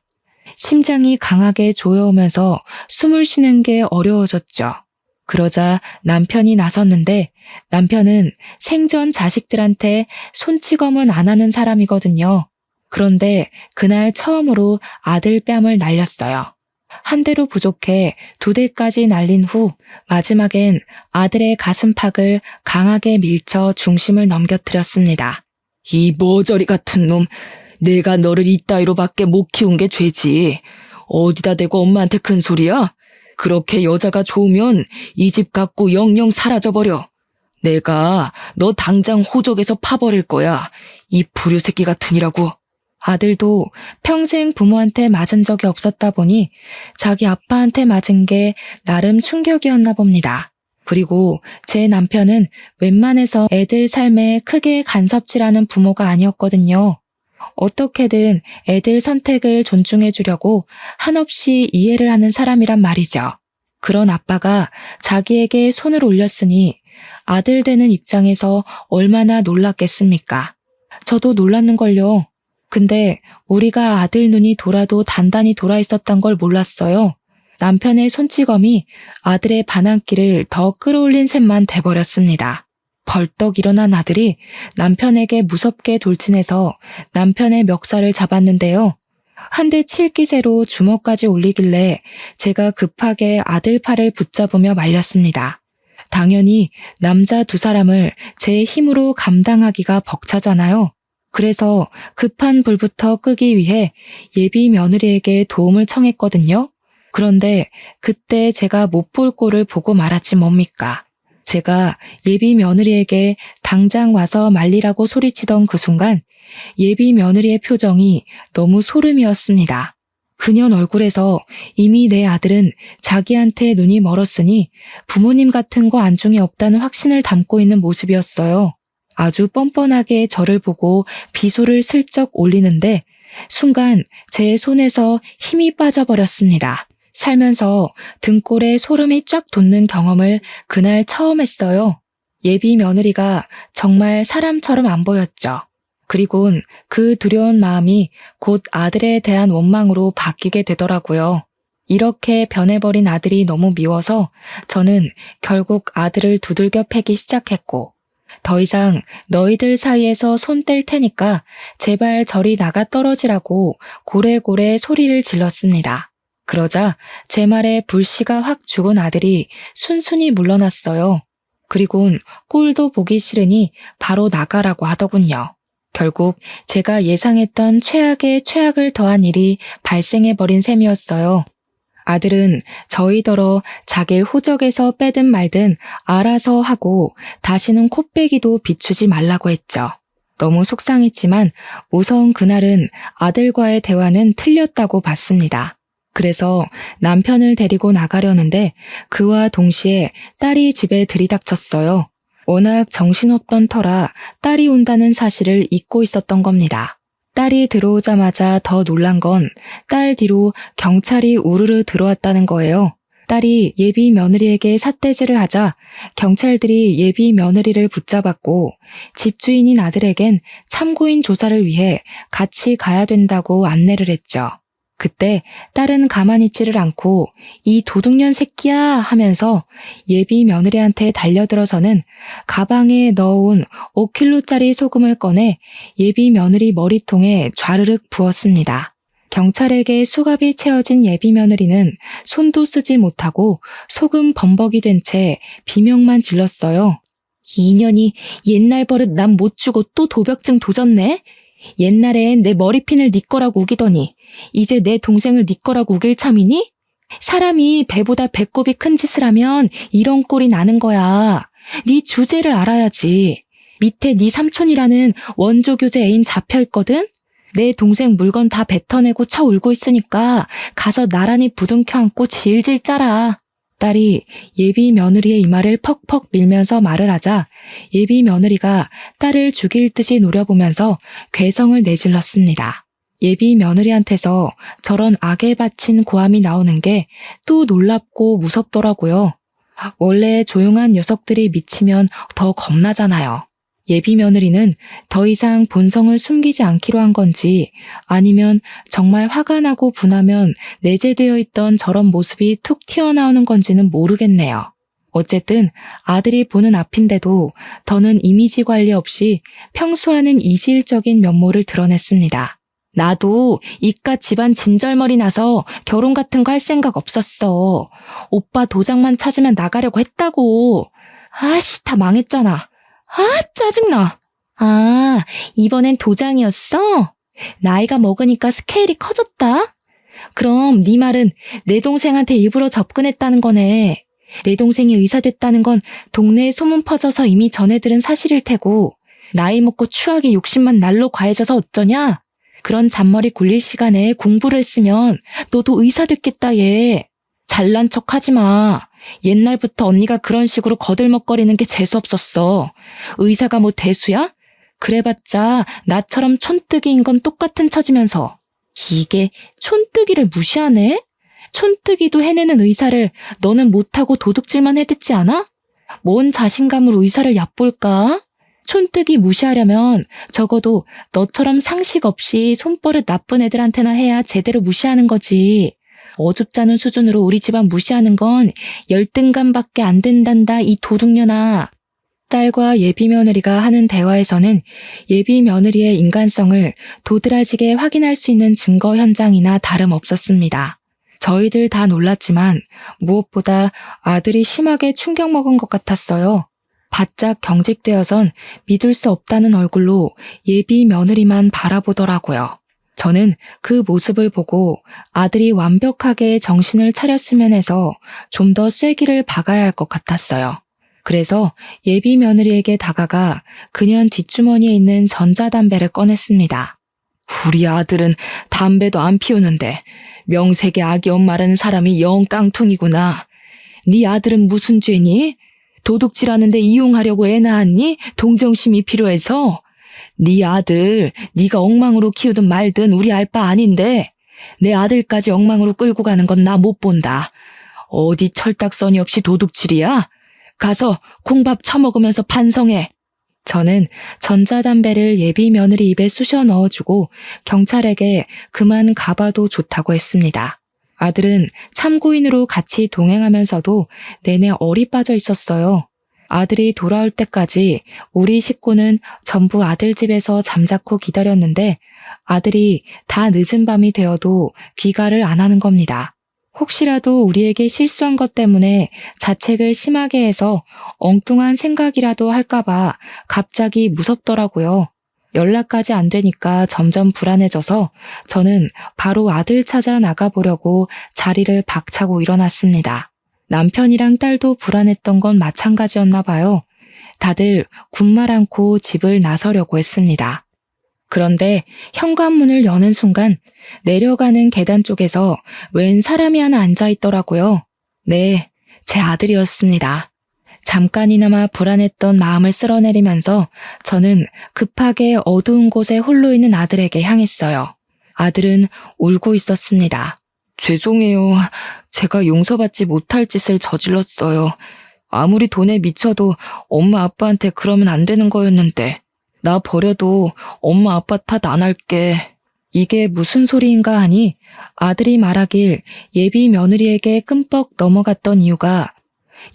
심장이 강하게 조여오면서 숨을 쉬는 게 어려워졌죠. 그러자 남편이 나섰는데 남편은 생전 자식들한테 손찌검은 안 하는 사람이거든요. 그런데 그날 처음으로 아들 뺨을 날렸어요. 한 대로 부족해 2대까지 날린 후 마지막엔 아들의 가슴팍을 강하게 밀쳐 중심을 넘겨뜨렸습니다. 이 머저리 같은 놈, 내가 너를 이따위로밖에 못 키운 게 죄지. 어디다 대고 엄마한테 큰 소리야? 그렇게 여자가 좋으면 이 집 갖고 영영 사라져버려. 내가 너 당장 호적에서 파버릴 거야. 이 불효 새끼 같으니라고. 아들도 평생 부모한테 맞은 적이 없었다 보니 자기 아빠한테 맞은 게 나름 충격이었나 봅니다. 그리고 제 남편은 웬만해서 애들 삶에 크게 간섭질하는 부모가 아니었거든요. 어떻게든 애들 선택을 존중해 주려고 한없이 이해를 하는 사람이란 말이죠. 그런 아빠가 자기에게 손을 올렸으니 아들 되는 입장에서 얼마나 놀랐겠습니까? 저도 놀랐는걸요. 근데 우리가 아들 눈이 돌아도 단단히 돌아 있었던 걸 몰랐어요. 남편의 손찌검이 아들의 반항기를 더 끌어올린 셈만 돼버렸습니다. 벌떡 일어난 아들이 남편에게 무섭게 돌진해서 남편의 멱살을 잡았는데요. 한 대 칠 기세로 주먹까지 올리길래 제가 급하게 아들 팔을 붙잡으며 말렸습니다. 당연히 남자 2사람을 제 힘으로 감당하기가 벅차잖아요. 그래서 급한 불부터 끄기 위해 예비 며느리에게 도움을 청했거든요. 그런데 그때 제가 못 볼 꼴을 보고 말았지 뭡니까. 제가 예비 며느리에게 당장 와서 말리라고 소리치던 그 순간 예비 며느리의 표정이 너무 소름이었습니다. 그녀 얼굴에서 이미 내 아들은 자기한테 눈이 멀었으니 부모님 같은 거 안중에 없다는 확신을 담고 있는 모습이었어요. 아주 뻔뻔하게 저를 보고 비소를 슬쩍 올리는데 순간 제 손에서 힘이 빠져버렸습니다. 살면서 등골에 소름이 쫙 돋는 경험을 그날 처음 했어요. 예비 며느리가 정말 사람처럼 안 보였죠. 그리곤 그 두려운 마음이 곧 아들에 대한 원망으로 바뀌게 되더라고요. 이렇게 변해버린 아들이 너무 미워서 저는 결국 아들을 두들겨 패기 시작했고 더 이상 너희들 사이에서 손 뗄 테니까 제발 저리 나가 떨어지라고 고래고래 소리를 질렀습니다. 그러자 제 말에 불씨가 확 죽은 아들이 순순히 물러났어요. 그리곤 꼴도 보기 싫으니 바로 나가라고 하더군요. 결국 제가 예상했던 최악에 최악을 더한 일이 발생해버린 셈이었어요. 아들은 저희더러 자길 호적에서 빼든 말든 알아서 하고 다시는 콧배기도 비추지 말라고 했죠. 너무 속상했지만 우선 그날은 아들과의 대화는 틀렸다고 봤습니다. 그래서 남편을 데리고 나가려는데 그와 동시에 딸이 집에 들이닥쳤어요. 워낙 정신없던 터라 딸이 온다는 사실을 잊고 있었던 겁니다. 딸이 들어오자마자 더 놀란 건 딸 뒤로 경찰이 우르르 들어왔다는 거예요. 딸이 예비 며느리에게 삿대질을 하자 경찰들이 예비 며느리를 붙잡았고 집주인인 아들에겐 참고인 조사를 위해 같이 가야 된다고 안내를 했죠. 그때 딸은 가만히 있지를 않고 이 도둑년 새끼야 하면서 예비 며느리한테 달려들어서는 가방에 넣어온 5kg짜리 소금을 꺼내 예비 며느리 머리통에 좌르륵 부었습니다. 경찰에게 수갑이 채워진 예비 며느리는 손도 쓰지 못하고 소금 범벅이 된 채 비명만 질렀어요. 이년이 옛날 버릇 남 못 주고 또 도벽증 도졌네? 옛날엔 내 머리핀을 네 거라고 우기더니 이제 내 동생을 네 거라고 우길 참이니? 사람이 배보다 배꼽이 큰 짓을 하면 이런 꼴이 나는 거야. 네 주제를 알아야지. 밑에 네 삼촌이라는 원조교제 애인 잡혀있거든? 내 동생 물건 다 뱉어내고 쳐 울고 있으니까 가서 나란히 부둥켜 안고 질질 짜라. 딸이 예비 며느리의 이마를 퍽퍽 밀면서 말을 하자 예비 며느리가 딸을 죽일 듯이 노려보면서 괴성을 내질렀습니다. 예비 며느리한테서 저런 악에 바친 고함이 나오는 게 또 놀랍고 무섭더라고요. 원래 조용한 녀석들이 미치면 더 겁나잖아요. 예비 며느리는 더 이상 본성을 숨기지 않기로 한 건지 아니면 정말 화가 나고 분하면 내재되어 있던 저런 모습이 툭 튀어나오는 건지는 모르겠네요. 어쨌든 아들이 보는 앞인데도 더는 이미지 관리 없이 평소와는 이질적인 면모를 드러냈습니다. 나도 이깟 집안 진절머리 나서 결혼 같은 거 할 생각 없었어. 오빠 도장만 찾으면 나가려고 했다고. 아씨, 다 망했잖아. 아, 짜증나. 아, 이번엔 도장이었어? 나이가 먹으니까 스케일이 커졌다? 그럼 네 말은 내 동생한테 일부러 접근했다는 거네. 내 동생이 의사 됐다는 건 동네에 소문 퍼져서 이미 전해 들은 사실일 테고 나이 먹고 추하게 욕심만 날로 과해져서 어쩌냐? 그런 잔머리 굴릴 시간에 공부를 했으면 너도 의사 됐겠다 얘. 잘난 척 하지 마. 옛날부터 언니가 그런 식으로 거들먹거리는 게 재수없었어. 의사가 뭐 대수야? 그래봤자 나처럼 촌뜨기인 건 똑같은 처지면서. 이게 촌뜨기를 무시하네? 촌뜨기도 해내는 의사를 너는 못하고 도둑질만 해댔지 않아? 뭔 자신감으로 의사를 얕볼까? 촌뜨기 무시하려면 적어도 너처럼 상식 없이 손버릇 나쁜 애들한테나 해야 제대로 무시하는 거지. 어줍잖은 수준으로 우리 집안 무시하는 건 열등감밖에 안 된단다 이 도둑년아. 딸과 예비 며느리가 하는 대화에서는 예비 며느리의 인간성을 도드라지게 확인할 수 있는 증거 현장이나 다름없었습니다. 저희들 다 놀랐지만 무엇보다 아들이 심하게 충격먹은 것 같았어요. 바짝 경직되어선 믿을 수 없다는 얼굴로 예비 며느리만 바라보더라고요. 저는 그 모습을 보고 아들이 완벽하게 정신을 차렸으면 해서 좀 더 쐐기를 박아야 할 것 같았어요. 그래서 예비 며느리에게 다가가 그년 뒷주머니에 있는 전자담배를 꺼냈습니다. 우리 아들은 담배도 안 피우는데 명색의 아기 엄마라는 사람이 영 깡통이구나. 네 아들은 무슨 죄니? 도둑질하는데 이용하려고 애 낳았니? 동정심이 필요해서? 네 아들 네가 엉망으로 키우든 말든 우리 알 바 아닌데 내 아들까지 엉망으로 끌고 가는 건 나 못 본다. 어디 철딱서니 없이 도둑질이야? 가서 콩밥 처먹으면서 반성해. 저는 전자담배를 예비 며느리 입에 쑤셔 넣어주고 경찰에게 그만 가봐도 좋다고 했습니다. 아들은 참고인으로 같이 동행하면서도 내내 얼이 빠져 있었어요. 아들이 돌아올 때까지 우리 식구는 전부 아들 집에서 잠자코 기다렸는데 아들이 다 늦은 밤이 되어도 귀가를 안 하는 겁니다. 혹시라도 우리에게 실수한 것 때문에 자책을 심하게 해서 엉뚱한 생각이라도 할까봐 갑자기 무섭더라고요. 연락까지 안 되니까 점점 불안해져서 저는 바로 아들 찾아 나가보려고 자리를 박차고 일어났습니다. 남편이랑 딸도 불안했던 건 마찬가지였나 봐요. 다들 군말 않고 집을 나서려고 했습니다. 그런데 현관문을 여는 순간 내려가는 계단 쪽에서 웬 사람이 하나 앉아 있더라고요. 네, 제 아들이었습니다. 잠깐이나마 불안했던 마음을 쓸어내리면서 저는 급하게 어두운 곳에 홀로 있는 아들에게 향했어요. 아들은 울고 있었습니다. 죄송해요. 제가 용서받지 못할 짓을 저질렀어요. 아무리 돈에 미쳐도 엄마 아빠한테 그러면 안 되는 거였는데. 나 버려도 엄마 아빠 탓 안 할게. 이게 무슨 소리인가 하니 아들이 말하길 예비 며느리에게 끔뻑 넘어갔던 이유가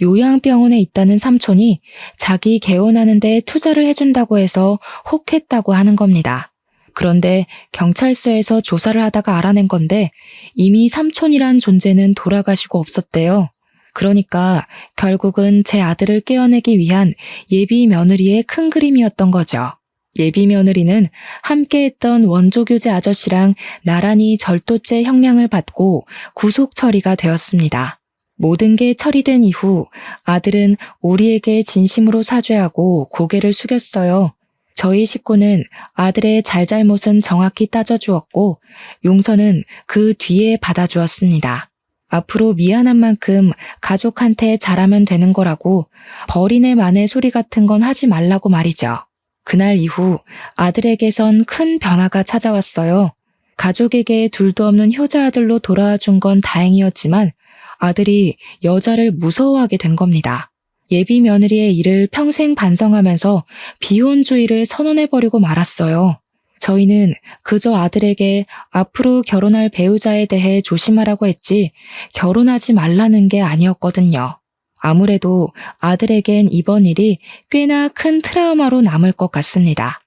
요양병원에 있다는 삼촌이 자기 개원하는 데 투자를 해준다고 해서 혹했다고 하는 겁니다. 그런데 경찰서에서 조사를 하다가 알아낸 건데 이미 삼촌이란 존재는 돌아가시고 없었대요. 그러니까 결국은 제 아들을 깨어내기 위한 예비 며느리의 큰 그림이었던 거죠. 예비 며느리는 함께했던 원조교제 아저씨랑 나란히 절도죄 형량을 받고 구속 처리가 되었습니다. 모든 게 처리된 이후 아들은 우리에게 진심으로 사죄하고 고개를 숙였어요. 저희 식구는 아들의 잘잘못은 정확히 따져주었고 용서는 그 뒤에 받아주었습니다. 앞으로 미안한 만큼 가족한테 잘하면 되는 거라고 버리네 마네 소리 같은 건 하지 말라고 말이죠. 그날 이후 아들에게선 큰 변화가 찾아왔어요. 가족에게 둘도 없는 효자 아들로 돌아와 준 건 다행이었지만 아들이 여자를 무서워하게 된 겁니다. 예비 며느리의 일을 평생 반성하면서 비혼주의를 선언해버리고 말았어요. 저희는 그저 아들에게 앞으로 결혼할 배우자에 대해 조심하라고 했지 결혼하지 말라는 게 아니었거든요. 아무래도 아들에겐 이번 일이 꽤나 큰 트라우마로 남을 것 같습니다.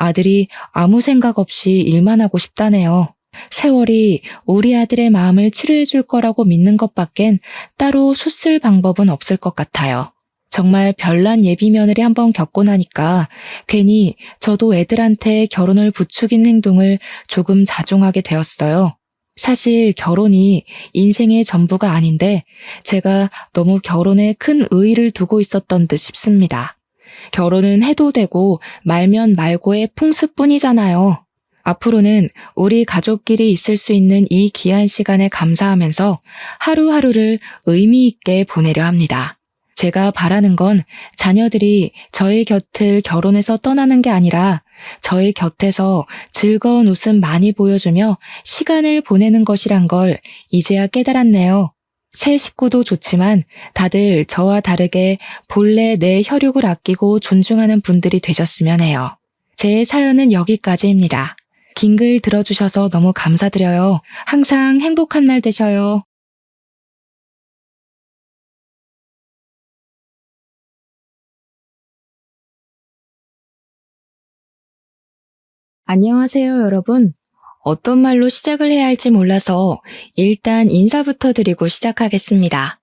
아들이 아무 생각 없이 일만 하고 싶다네요. 세월이 우리 아들의 마음을 치료해 줄 거라고 믿는 것밖엔 따로 수쓸 방법은 없을 것 같아요. 정말 별난 예비 며느리 한번 겪고 나니까 괜히 저도 애들한테 결혼을 부추긴 행동을 조금 자중하게 되었어요. 사실 결혼이 인생의 전부가 아닌데 제가 너무 결혼에 큰 의의를 두고 있었던 듯 싶습니다. 결혼은 해도 되고 말면 말고의 풍습뿐이잖아요. 앞으로는 우리 가족끼리 있을 수 있는 이 귀한 시간에 감사하면서 하루하루를 의미 있게 보내려 합니다. 제가 바라는 건 자녀들이 저의 곁을 결혼해서 떠나는 게 아니라 저의 곁에서 즐거운 웃음 많이 보여주며 시간을 보내는 것이란 걸 이제야 깨달았네요. 새 식구도 좋지만 다들 저와 다르게 본래 내 혈육을 아끼고 존중하는 분들이 되셨으면 해요. 제 사연은 여기까지입니다. 긴 글 들어주셔서 너무 감사드려요. 항상 행복한 날 되셔요. 안녕하세요, 여러분. 어떤 말로 시작을 해야 할지 몰라서 일단 인사부터 드리고 시작하겠습니다.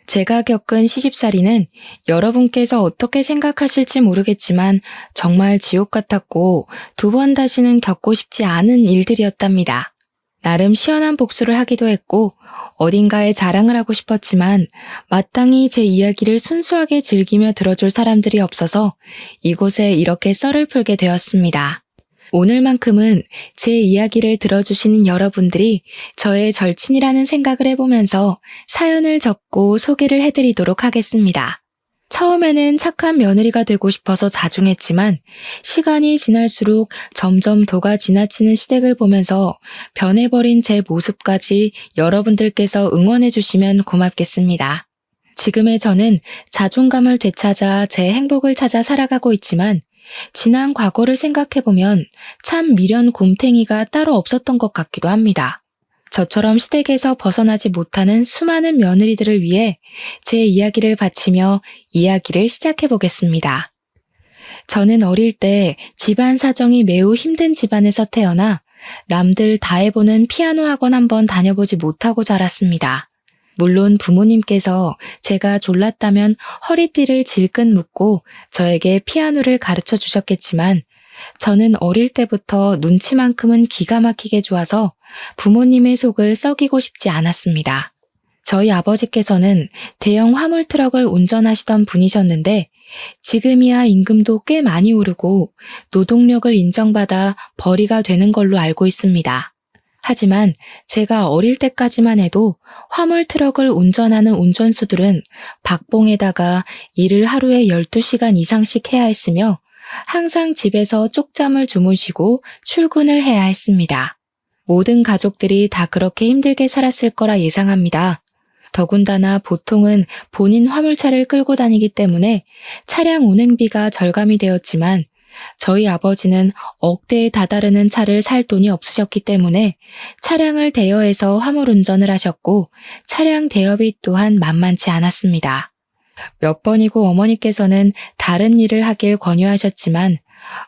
제가 겪은 시집살이는 여러분께서 어떻게 생각하실지 모르겠지만 정말 지옥 같았고 2번 다시는 겪고 싶지 않은 일들이었답니다. 나름 시원한 복수를 하기도 했고 어딘가에 자랑을 하고 싶었지만 마땅히 제 이야기를 순수하게 즐기며 들어줄 사람들이 없어서 이곳에 이렇게 썰을 풀게 되었습니다. 오늘만큼은 제 이야기를 들어주시는 여러분들이 저의 절친이라는 생각을 해보면서 사연을 적고 소개를 해드리도록 하겠습니다. 처음에는 착한 며느리가 되고 싶어서 자중했지만 시간이 지날수록 점점 도가 지나치는 시댁을 보면서 변해버린 제 모습까지 여러분들께서 응원해주시면 고맙겠습니다. 지금의 저는 자존감을 되찾아 제 행복을 찾아 살아가고 있지만 지난 과거를 생각해보면 참 미련 곰탱이가 따로 없었던 것 같기도 합니다. 저처럼 시댁에서 벗어나지 못하는 수많은 며느리들을 위해 제 이야기를 바치며 이야기를 시작해보겠습니다. 저는 어릴 때 집안 사정이 매우 힘든 집안에서 태어나 남들 다 해보는 피아노 학원 한번 다녀보지 못하고 자랐습니다. 물론 부모님께서 제가 졸랐다면 허리띠를 질끈 묶고 저에게 피아노를 가르쳐 주셨겠지만 저는 어릴 때부터 눈치만큼은 기가 막히게 좋아서 부모님의 속을 썩이고 싶지 않았습니다. 저희 아버지께서는 대형 화물 트럭을 운전하시던 분이셨는데 지금이야 임금도 꽤 많이 오르고 노동력을 인정받아 벌이가 되는 걸로 알고 있습니다. 하지만 제가 어릴 때까지만 해도 화물 트럭을 운전하는 운전수들은 박봉에다가 일을 하루에 12시간 이상씩 해야 했으며 항상 집에서 쪽잠을 주무시고 출근을 해야 했습니다. 모든 가족들이 다 그렇게 힘들게 살았을 거라 예상합니다. 더군다나 보통은 본인 화물차를 끌고 다니기 때문에 차량 운행비가 절감이 되었지만 저희 아버지는 억대에 다다르는 차를 살 돈이 없으셨기 때문에 차량을 대여해서 화물 운전을 하셨고 차량 대여비 또한 만만치 않았습니다. 몇 번이고 어머니께서는 다른 일을 하길 권유하셨지만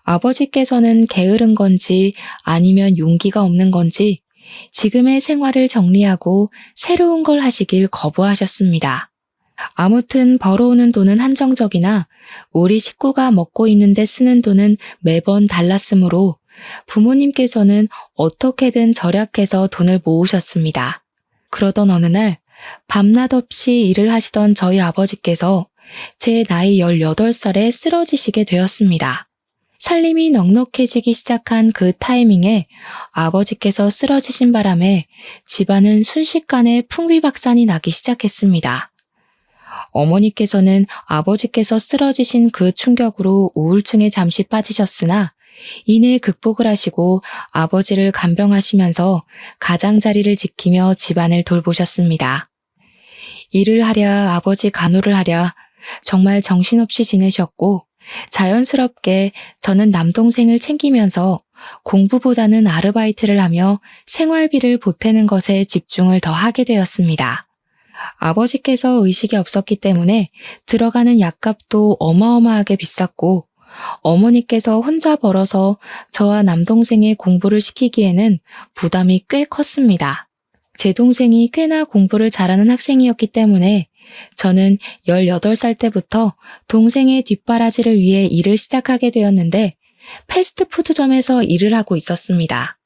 아버지께서는 게으른 건지 아니면 용기가 없는 건지 지금의 생활을 정리하고 새로운 걸 하시길 거부하셨습니다. 아무튼 벌어오는 돈은 한정적이나 우리 식구가 먹고 입는데 쓰는 돈은 매번 달랐으므로 부모님께서는 어떻게든 절약해서 돈을 모으셨습니다. 그러던 어느 날 밤낮 없이 일을 하시던 저희 아버지께서 제 나이 18살에 쓰러지시게 되었습니다. 살림이 넉넉해지기 시작한 그 타이밍에 아버지께서 쓰러지신 바람에 집안은 순식간에 풍비박산이 나기 시작했습니다. 어머니께서는 아버지께서 쓰러지신 그 충격으로 우울증에 잠시 빠지셨으나 이내 극복을 하시고 아버지를 간병하시면서 가장자리를 지키며 집안을 돌보셨습니다. 일을 하랴 아버지 간호를 하랴 정말 정신없이 지내셨고 자연스럽게 저는 남동생을 챙기면서 공부보다는 아르바이트를 하며 생활비를 보태는 것에 집중을 더 하게 되었습니다. 아버지께서 의식이 없었기 때문에 들어가는 약값도 어마어마하게 비쌌고 어머니께서 혼자 벌어서 저와 남동생의 공부를 시키기에는 부담이 꽤 컸습니다. 제 동생이 꽤나 공부를 잘하는 학생이었기 때문에 저는 18살 때부터 동생의 뒷바라지를 위해 일을 시작하게 되었는데 패스트푸드점에서 일을 하고 있었습니다.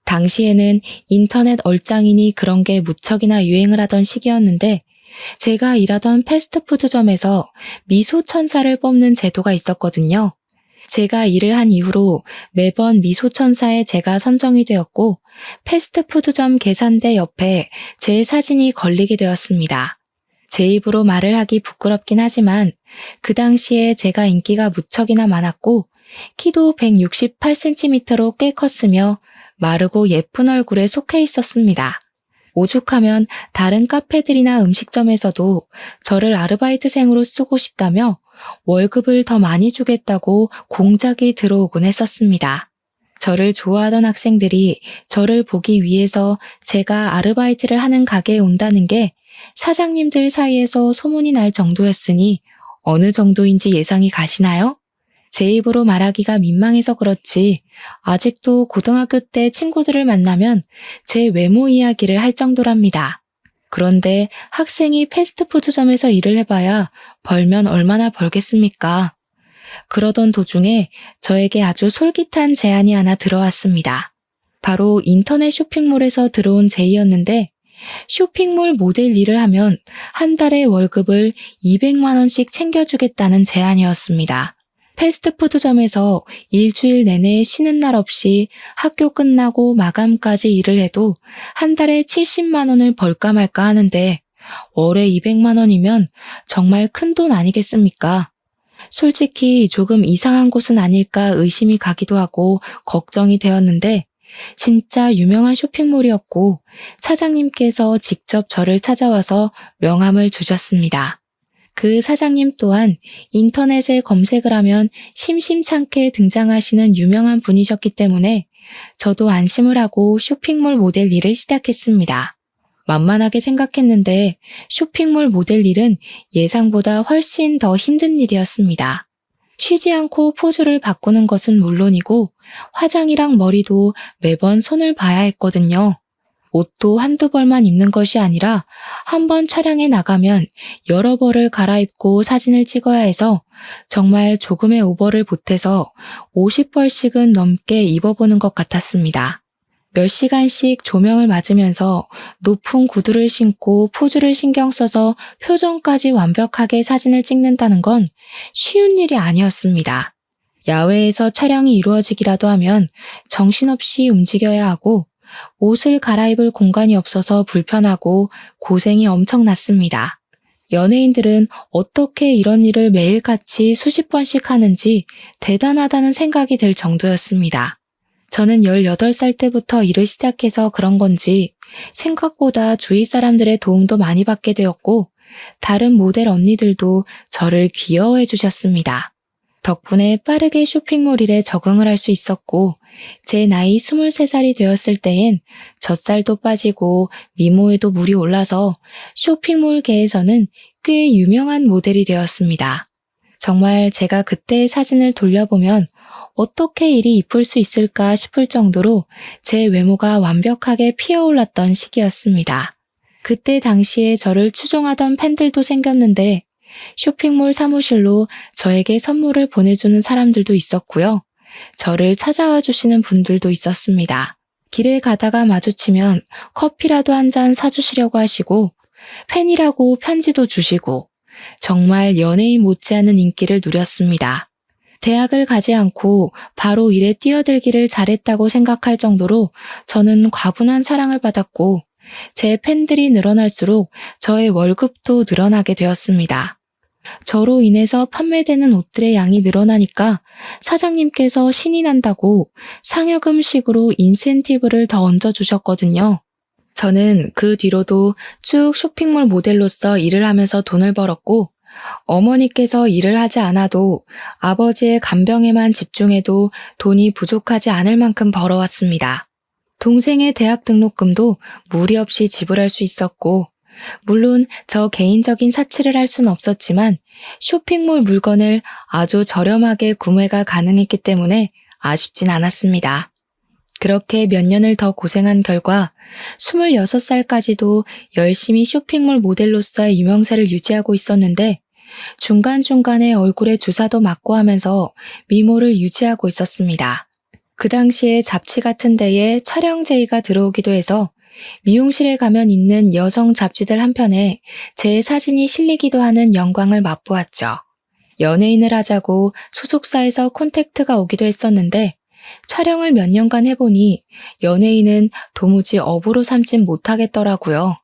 당시에는 인터넷 얼짱이니 그런 게 무척이나 유행을 하던 시기였는데 제가 일하던 패스트푸드점에서 미소천사를 뽑는 제도가 있었거든요. 제가 일을 한 이후로 매번 미소천사에 제가 선정이 되었고 패스트푸드점 계산대 옆에 제 사진이 걸리게 되었습니다. 제 입으로 말을 하기 부끄럽긴 하지만 그 당시에 제가 인기가 무척이나 많았고 키도 168cm로 꽤 컸으며 마르고 예쁜 얼굴에 속해 있었습니다. 오죽하면 다른 카페들이나 음식점에서도 저를 아르바이트생으로 쓰고 싶다며 월급을 더 많이 주겠다고 공작이 들어오곤 했었습니다. 저를 좋아하던 학생들이 저를 보기 위해서 제가 아르바이트를 하는 가게에 온다는 게 사장님들 사이에서 소문이 날 정도였으니 어느 정도인지 예상이 가시나요? 제 입으로 말하기가 민망해서 그렇지 아직도 고등학교 때 친구들을 만나면 제 외모 이야기를 할 정도랍니다. 그런데 학생이 패스트푸드점에서 일을 해봐야 벌면 얼마나 벌겠습니까? 그러던 도중에 저에게 아주 솔깃한 제안이 하나 들어왔습니다. 바로 인터넷 쇼핑몰에서 들어온 제의였는데 쇼핑몰 모델 일을 하면 한 달에 월급을 200만 원씩 챙겨주겠다는 제안이었습니다. 패스트푸드점에서 일주일 내내 쉬는 날 없이 학교 끝나고 마감까지 일을 해도 한 달에 70만 원을 벌까 말까 하는데 월에 200만 원이면 정말 큰 돈 아니겠습니까? 솔직히 조금 이상한 곳은 아닐까 의심이 가기도 하고 걱정이 되었는데 진짜 유명한 쇼핑몰이었고 사장님께서 직접 저를 찾아와서 명함을 주셨습니다. 그 사장님 또한 인터넷에 검색을 하면 심심찮게 등장하시는 유명한 분이셨기 때문에 저도 안심을 하고 쇼핑몰 모델 일을 시작했습니다. 만만하게 생각했는데 쇼핑몰 모델 일은 예상보다 훨씬 더 힘든 일이었습니다. 쉬지 않고 포즈를 바꾸는 것은 물론이고 화장이랑 머리도 매번 손을 봐야 했거든요. 옷도 한두 벌만 입는 것이 아니라 한 번 촬영에 나가면 여러 벌을 갈아입고 사진을 찍어야 해서 정말 조금의 오버를 보태서 50벌씩은 넘게 입어보는 것 같았습니다. 몇 시간씩 조명을 맞으면서 높은 구두를 신고 포즈를 신경 써서 표정까지 완벽하게 사진을 찍는다는 건 쉬운 일이 아니었습니다. 야외에서 촬영이 이루어지기라도 하면 정신없이 움직여야 하고 옷을 갈아입을 공간이 없어서 불편하고 고생이 엄청났습니다. 연예인들은 어떻게 이런 일을 매일같이 수십 번씩 하는지 대단하다는 생각이 들 정도였습니다. 저는 18살 때부터 일을 시작해서 그런 건지 생각보다 주위 사람들의 도움도 많이 받게 되었고 다른 모델 언니들도 저를 귀여워해 주셨습니다. 덕분에 빠르게 쇼핑몰 일에 적응을 할 수 있었고 제 나이 23살이 되었을 때엔 젖살도 빠지고 미모에도 물이 올라서 쇼핑몰계에서는 꽤 유명한 모델이 되었습니다. 정말 제가 그때의 사진을 돌려보면 어떻게 이리 이쁠 수 있을까 싶을 정도로 제 외모가 완벽하게 피어올랐던 시기였습니다. 그때 당시에 저를 추종하던 팬들도 생겼는데 쇼핑몰 사무실로 저에게 선물을 보내주는 사람들도 있었고요. 저를 찾아와 주시는 분들도 있었습니다. 길에 가다가 마주치면 커피라도 한 잔 사주시려고 하시고 팬이라고 편지도 주시고 정말 연예인 못지않은 인기를 누렸습니다. 대학을 가지 않고 바로 일에 뛰어들기를 잘했다고 생각할 정도로 저는 과분한 사랑을 받았고 제 팬들이 늘어날수록 저의 월급도 늘어나게 되었습니다. 저로 인해서 판매되는 옷들의 양이 늘어나니까 사장님께서 신이 난다고 상여금식으로 인센티브를 더 얹어주셨거든요. 저는 그 뒤로도 쭉 쇼핑몰 모델로서 일을 하면서 돈을 벌었고 어머니께서 일을 하지 않아도 아버지의 간병에만 집중해도 돈이 부족하지 않을 만큼 벌어왔습니다. 동생의 대학 등록금도 무리 없이 지불할 수 있었고 물론 저 개인적인 사치를 할 수는 없었지만 쇼핑몰 물건을 아주 저렴하게 구매가 가능했기 때문에 아쉽진 않았습니다. 그렇게 몇 년을 더 고생한 결과 26살까지도 열심히 쇼핑몰 모델로서의 유명세를 유지하고 있었는데 중간중간에 얼굴에 주사도 맞고 하면서 미모를 유지하고 있었습니다. 그 당시에 잡지 같은 데에 촬영 제의가 들어오기도 해서 미용실에 가면 있는 여성 잡지들 한편에 제 사진이 실리기도 하는 영광을 맛보았죠. 연예인을 하자고 소속사에서 콘택트가 오기도 했었는데 촬영을 몇 년간 해보니 연예인은 도무지 업으로 삼진 못하겠더라고요.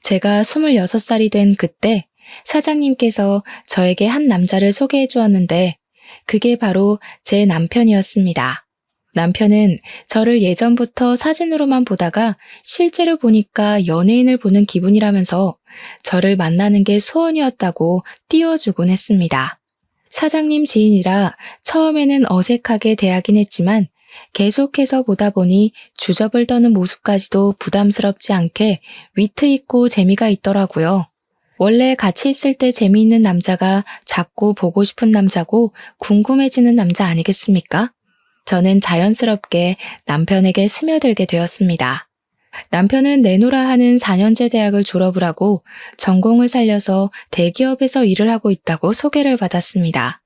제가 26살이 된 그때 사장님께서 저에게 한 남자를 소개해 주었는데 그게 바로 제 남편이었습니다. 남편은 저를 예전부터 사진으로만 보다가 실제로 보니까 연예인을 보는 기분이라면서 저를 만나는 게 소원이었다고 띄워주곤 했습니다. 사장님 지인이라 처음에는 어색하게 대하긴 했지만 계속해서 보다 보니 주접을 떠는 모습까지도 부담스럽지 않게 위트 있고 재미가 있더라고요. 원래 같이 있을 때 재미있는 남자가 자꾸 보고 싶은 남자고 궁금해지는 남자 아니겠습니까? 저는 자연스럽게 남편에게 스며들게 되었습니다. 남편은 내노라 하는 4년제 대학을 졸업을 하고 전공을 살려서 대기업에서 일을 하고 있다고 소개를 받았습니다.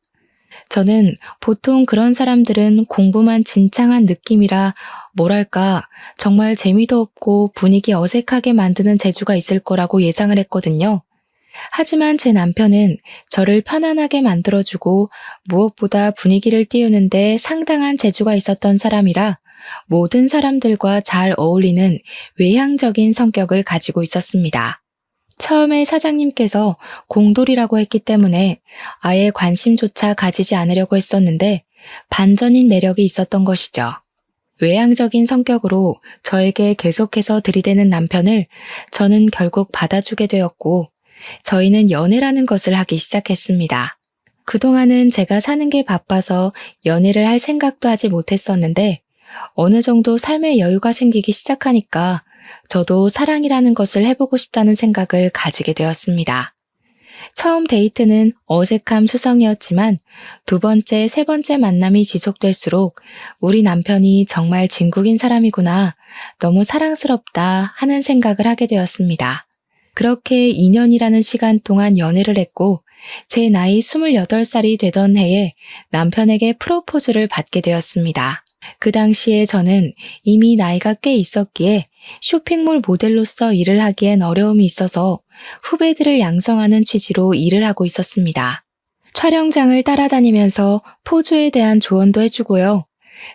저는 보통 그런 사람들은 공부만 진창한 느낌이라 뭐랄까 정말 재미도 없고 분위기 어색하게 만드는 재주가 있을 거라고 예상을 했거든요. 하지만 제 남편은 저를 편안하게 만들어주고 무엇보다 분위기를 띄우는데 상당한 재주가 있었던 사람이라 모든 사람들과 잘 어울리는 외향적인 성격을 가지고 있었습니다. 처음에 사장님께서 공돌이라고 했기 때문에 아예 관심조차 가지지 않으려고 했었는데 반전인 매력이 있었던 것이죠. 외향적인 성격으로 저에게 계속해서 들이대는 남편을 저는 결국 받아주게 되었고 저희는 연애라는 것을 하기 시작했습니다. 그동안은 제가 사는 게 바빠서 연애를 할 생각도 하지 못했었는데 어느 정도 삶의 여유가 생기기 시작하니까 저도 사랑이라는 것을 해보고 싶다는 생각을 가지게 되었습니다. 처음 데이트는 어색함 수성이었지만 두 번째, 세 번째 만남이 지속될수록 우리 남편이 정말 진국인 사람이구나, 너무 사랑스럽다 하는 생각을 하게 되었습니다. 그렇게 2년이라는 시간 동안 연애를 했고 제 나이 28살이 되던 해에 남편에게 프로포즈를 받게 되었습니다. 그 당시에 저는 이미 나이가 꽤 있었기에 쇼핑몰 모델로서 일을 하기엔 어려움이 있어서 후배들을 양성하는 취지로 일을 하고 있었습니다. 촬영장을 따라다니면서 포즈에 대한 조언도 해주고요.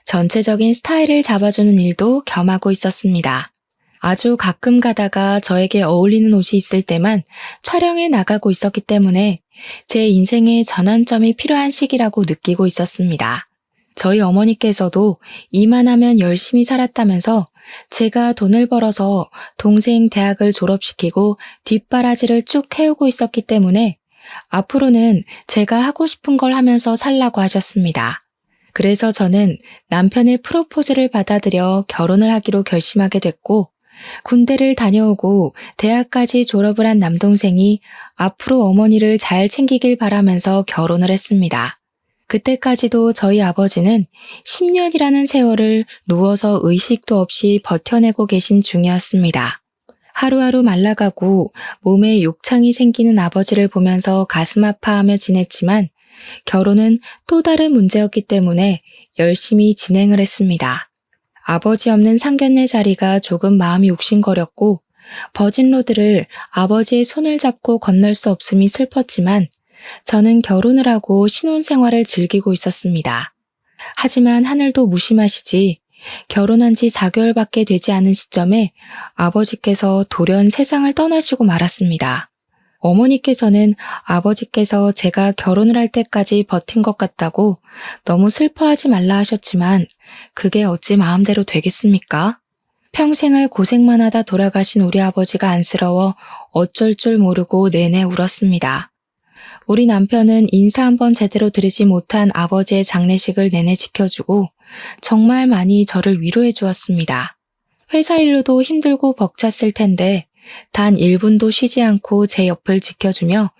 전체적인 스타일을 잡아주는 일도 겸하고 있었습니다. 아주 가끔 가다가 저에게 어울리는 옷이 있을 때만 촬영에 나가고 있었기 때문에 제 인생의 전환점이 필요한 시기라고 느끼고 있었습니다. 저희 어머니께서도 이만하면 열심히 살았다면서 제가 돈을 벌어서 동생 대학을 졸업시키고 뒷바라지를 쭉 해오고 있었기 때문에 앞으로는 제가 하고 싶은 걸 하면서 살라고 하셨습니다. 그래서 저는 남편의 프로포즈를 받아들여 결혼을 하기로 결심하게 됐고 군대를 다녀오고 대학까지 졸업을 한 남동생이 앞으로 어머니를 잘 챙기길 바라면서 결혼을 했습니다. 그때까지도 저희 아버지는 10년이라는 세월을 누워서 의식도 없이 버텨내고 계신 중이었습니다. 하루하루 말라가고 몸에 욕창이 생기는 아버지를 보면서 가슴 아파하며 지냈지만 결혼은 또 다른 문제였기 때문에 열심히 진행을 했습니다. 아버지 없는 상견례 자리가 조금 마음이 욱신거렸고 버진로드를 아버지의 손을 잡고 건널 수 없음이 슬펐지만 저는 결혼을 하고 신혼생활을 즐기고 있었습니다. 하지만 하늘도 무심하시지 결혼한 지 4개월밖에 되지 않은 시점에 아버지께서 돌연 세상을 떠나시고 말았습니다. 어머니께서는 아버지께서 제가 결혼을 할 때까지 버틴 것 같다고 너무 슬퍼하지 말라 하셨지만 그게 어찌 마음대로 되겠습니까? 평생을 고생만 하다 돌아가신 우리 아버지가 안쓰러워 어쩔 줄 모르고 내내 울었습니다. 우리 남편은 인사 한번 제대로 드리지 못한 아버지의 장례식을 내내 지켜주고 정말 많이 저를 위로해 주었습니다. 회사 일로도 힘들고 벅찼을 텐데 단 1분도 쉬지 않고 제 옆을 지켜주며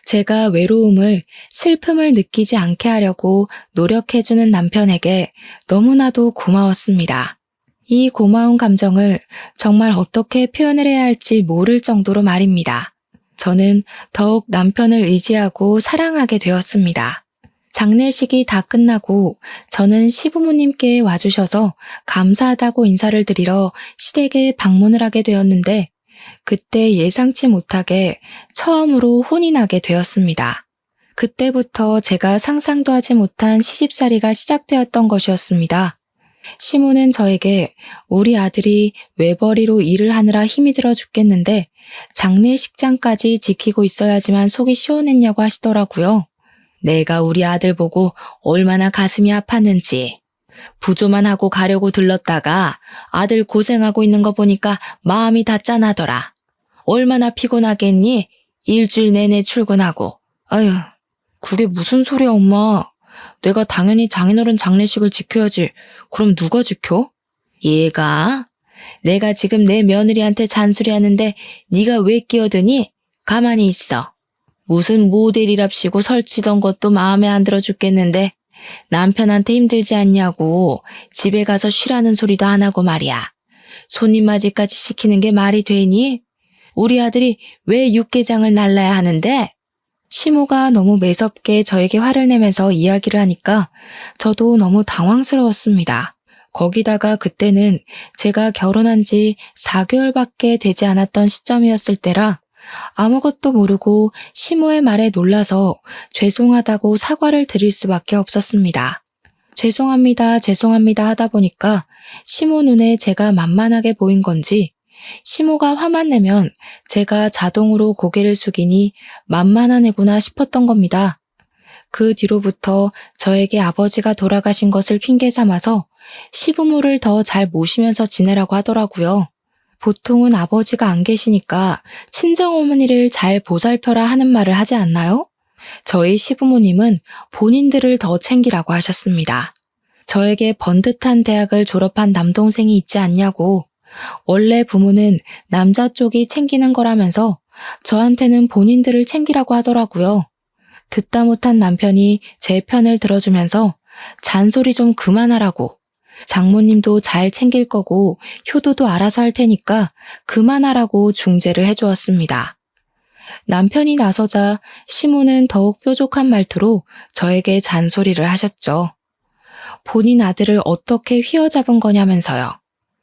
제가 외로움을, 슬픔을 느끼지 않게 하려고 노력해주는 남편에게 너무나도 고마웠습니다. 이 고마운 감정을 정말 어떻게 표현을 해야 할지 모를 정도로 말입니다. 저는 더욱 남편을 의지하고 사랑하게 되었습니다. 장례식이 다 끝나고 저는 시부모님께 와주셔서 감사하다고 인사를 드리러 시댁에 방문을 하게 되었는데 그때 예상치 못하게 처음으로 혼이 나게 되었습니다. 그때부터 제가 상상도 하지 못한 시집살이가 시작되었던 것이었습니다. 시모는 저에게 우리 아들이 외벌이로 일을 하느라 힘이 들어 죽겠는데 장례식장까지 지키고 있어야지만 속이 시원했냐고 하시더라고요. 내가 우리 아들 보고 얼마나 가슴이 아팠는지. 부조만 하고 가려고 들렀다가 아들 고생하고 있는 거 보니까 마음이 다 짠하더라. 얼마나 피곤하겠니? 일주일 내내 출근하고. 아휴, 그게 무슨 소리야 엄마. 내가 당연히 장인어른 장례식을 지켜야지. 그럼 누가 지켜? 얘가? 내가 지금 내 며느리한테 잔소리하는데 네가 왜 끼어드니? 가만히 있어. 무슨 모델이랍시고 설치던 것도 마음에 안 들어 죽겠는데 남편한테 힘들지 않냐고 집에 가서 쉬라는 소리도 안 하고 말이야. 손님 맞이까지 시키는 게 말이 되니? 우리 아들이 왜 육개장을 날라야 하는데? 시모가 너무 매섭게 저에게 화를 내면서 이야기를 하니까 저도 너무 당황스러웠습니다. 거기다가 그때는 제가 결혼한 지 4개월밖에 되지 않았던 시점이었을 때라 아무것도 모르고 시모의 말에 놀라서 죄송하다고 사과를 드릴 수밖에 없었습니다. 죄송합니다, 죄송합니다 하다 보니까 시모 눈에 제가 만만하게 보인 건지 시모가 화만 내면 제가 자동으로 고개를 숙이니 만만한 애구나 싶었던 겁니다. 그 뒤로부터 저에게 아버지가 돌아가신 것을 핑계 삼아서 시부모를 더 잘 모시면서 지내라고 하더라고요. 보통은 아버지가 안 계시니까 친정어머니를 잘 보살펴라 하는 말을 하지 않나요? 저희 시부모님은 본인들을 더 챙기라고 하셨습니다. 저에게 번듯한 대학을 졸업한 남동생이 있지 않냐고, 원래 부모는 남자 쪽이 챙기는 거라면서 저한테는 본인들을 챙기라고 하더라고요. 듣다 못한 남편이 제 편을 들어주면서 잔소리 좀 그만하라고, 장모님도 잘 챙길 거고 효도도 알아서 할 테니까 그만하라고 중재를 해주었습니다. 남편이 나서자 시모는 더욱 뾰족한 말투로 저에게 잔소리를 하셨죠. 본인 아들을 어떻게 휘어잡은 거냐면서요.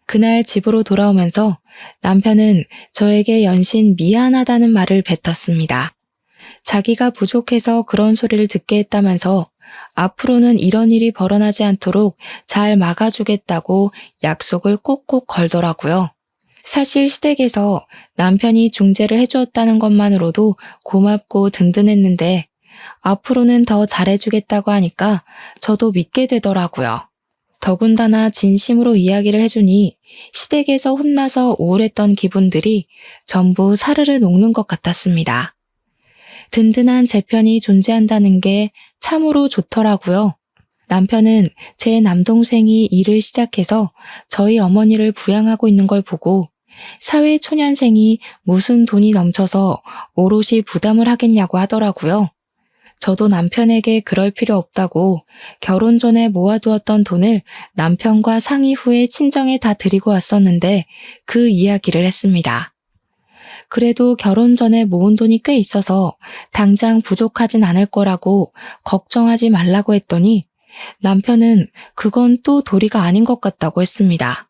그날 집으로 돌아오면서 남편은 저에게 연신 미안하다는 말을 뱉었습니다. 자기가 부족해서 그런 소리를 듣게 했다면서 앞으로는 이런 일이 벌어나지 않도록 잘 막아주겠다고 약속을 꼭꼭 걸더라고요. 사실 시댁에서 남편이 중재를 해주었다는 것만으로도 고맙고 든든했는데 앞으로는 더 잘해주겠다고 하니까 저도 믿게 되더라고요. 더군다나 진심으로 이야기를 해주니 시댁에서 혼나서 우울했던 기분들이 전부 사르르 녹는 것 같았습니다. 든든한 제 편이 존재한다는 게 참으로 좋더라고요. 남편은 제 남동생이 일을 시작해서 저희 어머니를 부양하고 있는 걸 보고 사회초년생이 무슨 돈이 넘쳐서 오롯이 부담을 하겠냐고 하더라고요. 저도 남편에게 그럴 필요 없다고 결혼 전에 모아두었던 돈을 남편과 상의 후에 친정에 다 드리고 왔었는데 그 이야기를 했습니다. 그래도 결혼 전에 모은 돈이 꽤 있어서 당장 부족하진 않을 거라고 걱정하지 말라고 했더니 남편은 그건 또 도리가 아닌 것 같다고 했습니다.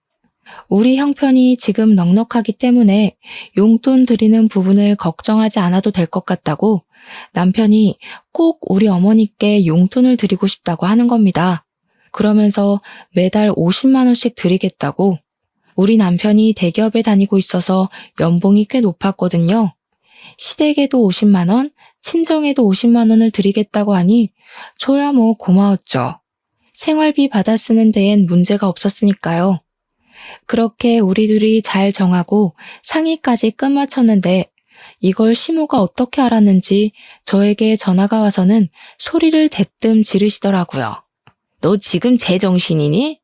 우리 형편이 지금 넉넉하기 때문에 용돈 드리는 부분을 걱정하지 않아도 될 것 같다고 남편이 꼭 우리 어머니께 용돈을 드리고 싶다고 하는 겁니다. 그러면서 매달 50만 원씩 드리겠다고. 우리 남편이 대기업에 다니고 있어서 연봉이 꽤 높았거든요. 시댁에도 50만 원, 친정에도 50만 원을 드리겠다고 하니 저야 뭐 고마웠죠. 생활비 받아 쓰는 데엔 문제가 없었으니까요. 그렇게 우리 둘이 잘 정하고 상의까지 끝마쳤는데 이걸 시모가 어떻게 알았는지 저에게 전화가 와서는 소리를 대뜸 지르시더라고요. 너 지금 제정신이니?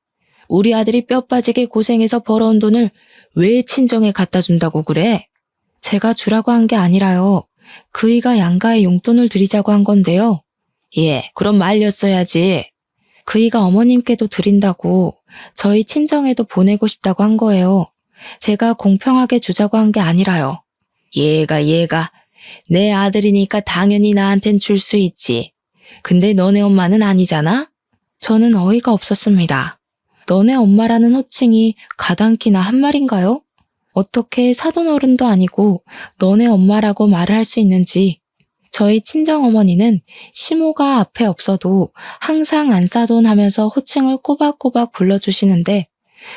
우리 아들이 뼈 빠지게 고생해서 벌어온 돈을 왜 친정에 갖다 준다고 그래? 제가 주라고 한 게 아니라요. 그이가 양가에 용돈을 드리자고 한 건데요. 예, 그럼 말렸어야지. 그이가 어머님께도 드린다고 저희 친정에도 보내고 싶다고 한 거예요. 제가 공평하게 주자고 한 게 아니라요. 얘가 내 아들이니까 당연히 나한텐 줄 수 있지. 근데 너네 엄마는 아니잖아? 저는 어이가 없었습니다. 너네 엄마라는 호칭이 가당키나 한 말인가요? 어떻게 사돈어른도 아니고 너네 엄마라고 말을 할 수 있는지. 저희 친정어머니는 시모가 앞에 없어도 항상 안사돈 하면서 호칭을 꼬박꼬박 불러주시는데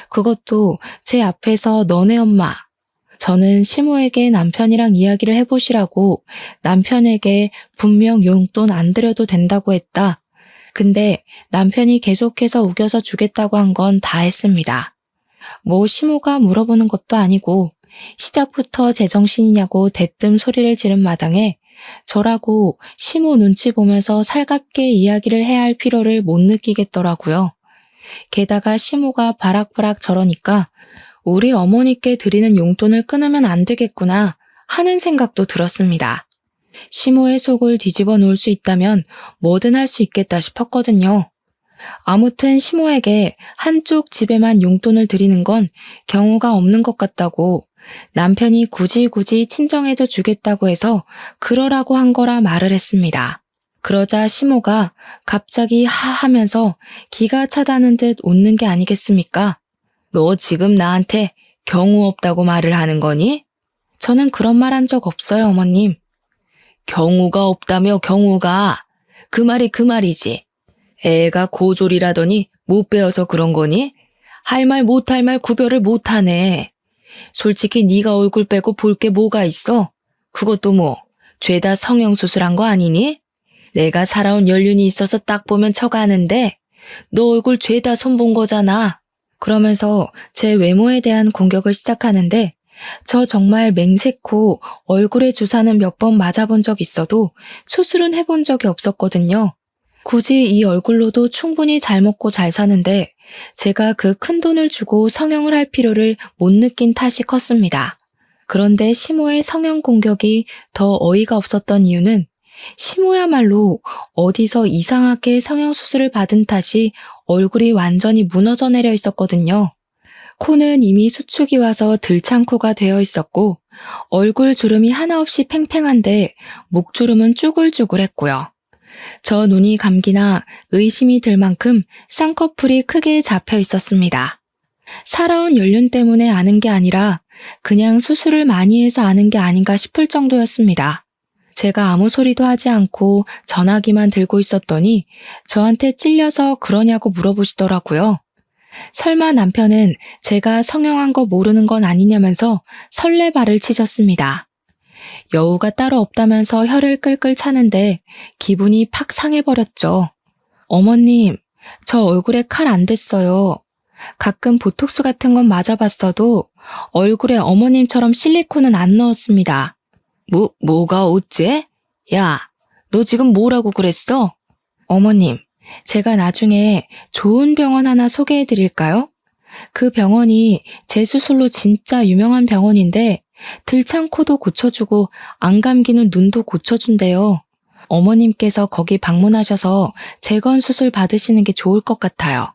그것도 제 앞에서 너네 엄마. 저는 시모에게 남편이랑 이야기를 해보시라고 남편에게 분명 용돈 안 드려도 된다고 했다. 근데 남편이 계속해서 우겨서 주겠다고 한 건 다 했습니다. 뭐 시모가 물어보는 것도 아니고 시작부터 제정신이냐고 대뜸 소리를 지른 마당에 저라고 시모 눈치 보면서 살갑게 이야기를 해야 할 필요를 못 느끼겠더라고요. 게다가 시모가 바락바락 저러니까 우리 어머니께 드리는 용돈을 끊으면 안 되겠구나 하는 생각도 들었습니다. 시모의 속을 뒤집어 놓을 수 있다면 뭐든 할 수 있겠다 싶었거든요. 아무튼 시모에게 한쪽 집에만 용돈을 드리는 건 경우가 없는 것 같다고 남편이 굳이 친정에도 주겠다고 해서 그러라고 한 거라 말을 했습니다. 그러자 시모가 갑자기 하면서 기가 차다는 듯 웃는 게 아니겠습니까? 너 지금 나한테 경우 없다고 말을 하는 거니? 저는 그런 말 한 적 없어요, 어머님. 경우가 없다며 경우가. 그 말이 그 말이지. 애가 고졸이라더니 못 배워서 그런 거니? 할 말 못할 말 구별을 못하네. 솔직히 네가 얼굴 빼고 볼 게 뭐가 있어? 그것도 뭐 죄다 성형수술한 거 아니니? 내가 살아온 연륜이 있어서 딱 보면 척아는데 너 얼굴 죄다 손본 거잖아. 그러면서 제 외모에 대한 공격을 시작하는데 저 정말 맹세코 얼굴에 주사는 몇 번 맞아본 적 있어도 수술은 해본 적이 없었거든요. 굳이 이 얼굴로도 충분히 잘 먹고 잘 사는데 제가 그 큰 돈을 주고 성형을 할 필요를 못 느낀 탓이 컸습니다. 그런데 시모의 성형 공격이 더 어이가 없었던 이유는 시모야말로 어디서 이상하게 성형수술을 받은 탓이 얼굴이 완전히 무너져 내려 있었거든요. 코는 이미 수축이 와서 들창코가 되어 있었고 얼굴 주름이 하나 없이 팽팽한데 목주름은 쭈글쭈글했고요. 저 눈이 감기나 의심이 들 만큼 쌍꺼풀이 크게 잡혀 있었습니다. 살아온 연륜 때문에 아는 게 아니라 그냥 수술을 많이 해서 아는 게 아닌가 싶을 정도였습니다. 제가 아무 소리도 하지 않고 전화기만 들고 있었더니 저한테 찔려서 그러냐고 물어보시더라고요. 설마 남편은 제가 성형한 거 모르는 건 아니냐면서 설레발을 치셨습니다. 여우가 따로 없다면서 혀를 끌끌 차는데 기분이 팍 상해버렸죠. 어머님, 저 얼굴에 칼 안 댔어요. 가끔 보톡스 같은 건 맞아봤어도 얼굴에 어머님처럼 실리콘은 안 넣었습니다. 뭐가 어째? 야, 너 지금 뭐라고 그랬어? 어머님, 제가 나중에 좋은 병원 하나 소개해드릴까요? 그 병원이 제 수술로 진짜 유명한 병원인데 들창코도 고쳐주고 안 감기는 눈도 고쳐준대요. 어머님께서 거기 방문하셔서 재건 수술 받으시는 게 좋을 것 같아요.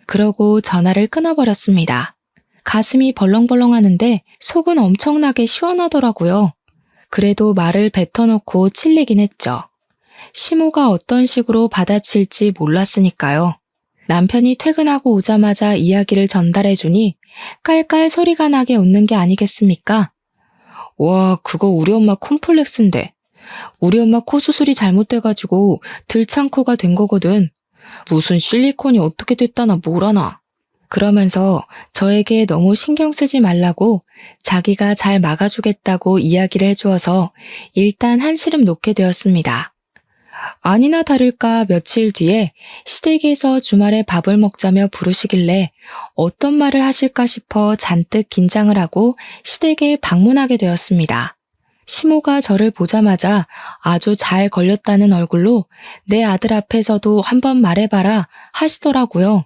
그러고 전화를 끊어버렸습니다. 가슴이 벌렁벌렁 하는데 속은 엄청나게 시원하더라고요. 그래도 말을 뱉어놓고 찔리긴 했죠. 시모가 어떤 식으로 받아칠지 몰랐으니까요. 남편이 퇴근하고 오자마자 이야기를 전달해주니 깔깔 소리가 나게 웃는 게 아니겠습니까? 와, 그거 우리 엄마 콤플렉스인데. 우리 엄마 코 수술이 잘못돼가지고 들창코가 된 거거든. 무슨 실리콘이 어떻게 됐다나 뭐라나. 그러면서 저에게 너무 신경 쓰지 말라고 자기가 잘 막아주겠다고 이야기를 해주어서 일단 한시름 놓게 되었습니다. 아니나 다를까 며칠 뒤에 시댁에서 주말에 밥을 먹자며 부르시길래 어떤 말을 하실까 싶어 잔뜩 긴장을 하고 시댁에 방문하게 되었습니다. 시모가 저를 보자마자 아주 잘 걸렸다는 얼굴로 내 아들 앞에서도 한번 말해봐라 하시더라고요.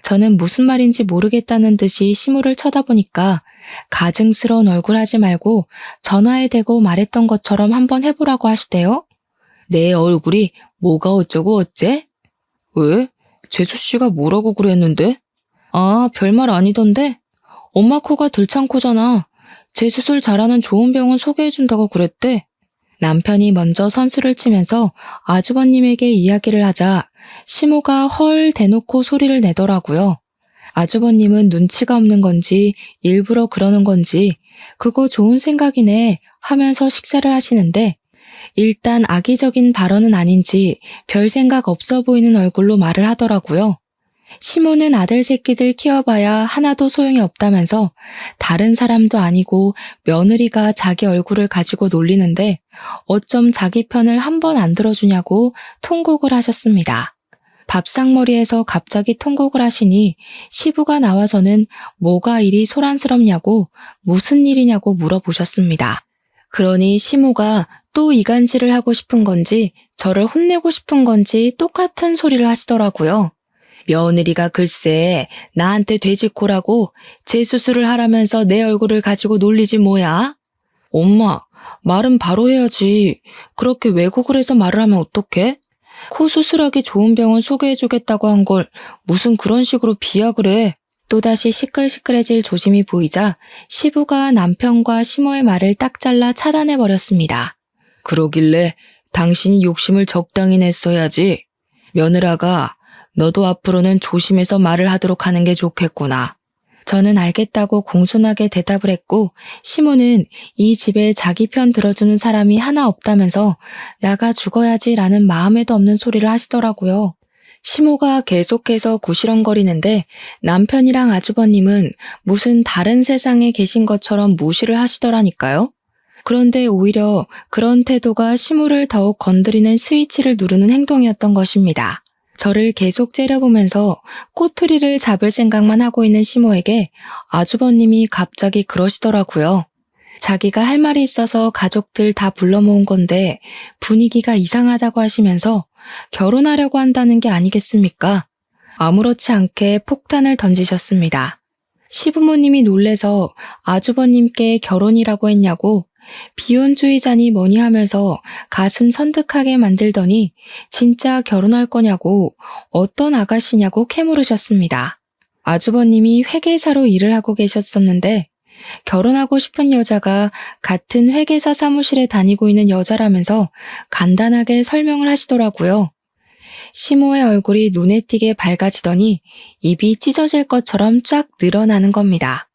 저는 무슨 말인지 모르겠다는 듯이 시모를 쳐다보니까 가증스러운 얼굴 하지 말고 전화에 대고 말했던 것처럼 한번 해보라고 하시대요. 내 얼굴이 뭐가 어쩌고 어째? 왜? 재수씨가 뭐라고 그랬는데? 아, 별말 아니던데? 엄마 코가 들창코잖아. 재수술 잘하는 좋은 병원 소개해준다고 그랬대. 남편이 먼저 선수를 치면서 아주버님에게 이야기를 하자 시모가 헐 대놓고 소리를 내더라고요. 아주버님은 눈치가 없는 건지 일부러 그러는 건지 그거 좋은 생각이네 하면서 식사를 하시는데 일단 악의적인 발언은 아닌지 별 생각 없어 보이는 얼굴로 말을 하더라고요. 시모는 아들 새끼들 키워봐야 하나도 소용이 없다면서 다른 사람도 아니고 며느리가 자기 얼굴을 가지고 놀리는데 어쩜 자기 편을 한 번 안 들어주냐고 통곡을 하셨습니다. 밥상머리에서 갑자기 통곡을 하시니 시부가 나와서는 뭐가 이리 소란스럽냐고 무슨 일이냐고 물어보셨습니다. 그러니 시모가 또 이간질을 하고 싶은 건지 저를 혼내고 싶은 건지 똑같은 소리를 하시더라고요. 며느리가 글쎄 나한테 돼지코라고 재수술을 하라면서 내 얼굴을 가지고 놀리지 뭐야? 엄마, 말은 바로 해야지. 그렇게 왜곡을 해서 말을 하면 어떡해? 코 수술하기 좋은 병원 소개해주겠다고 한 걸 무슨 그런 식으로 비약을 해. 또다시 시끌시끌해질 조짐이 보이자 시부가 남편과 시모의 말을 딱 잘라 차단해버렸습니다. 그러길래 당신이 욕심을 적당히 냈어야지. 며느라가 너도 앞으로는 조심해서 말을 하도록 하는 게 좋겠구나. 저는 알겠다고 공손하게 대답을 했고 시모는 이 집에 자기 편 들어주는 사람이 하나 없다면서 나가 죽어야지라는 마음에도 없는 소리를 하시더라고요. 시모가 계속해서 구시렁거리는데 남편이랑 아주버님은 무슨 다른 세상에 계신 것처럼 무시를 하시더라니까요. 그런데 오히려 그런 태도가 시모를 더욱 건드리는 스위치를 누르는 행동이었던 것입니다. 저를 계속 째려보면서 꼬투리를 잡을 생각만 하고 있는 시모에게 아주버님이 갑자기 그러시더라고요. 자기가 할 말이 있어서 가족들 다 불러 모은 건데 분위기가 이상하다고 하시면서 결혼하려고 한다는 게 아니겠습니까? 아무렇지 않게 폭탄을 던지셨습니다. 시부모님이 놀래서 아주버님께 결혼이라고 했냐고 비혼주의자니 뭐니 하면서 가슴 선득하게 만들더니 진짜 결혼할 거냐고 어떤 아가씨냐고 캐물으셨습니다. 아주버님이 회계사로 일을 하고 계셨었는데 결혼하고 싶은 여자가 같은 회계사 사무실에 다니고 있는 여자라면서 간단하게 설명을 하시더라고요. 시모의 얼굴이 눈에 띄게 밝아지더니 입이 찢어질 것처럼 쫙 늘어나는 겁니다.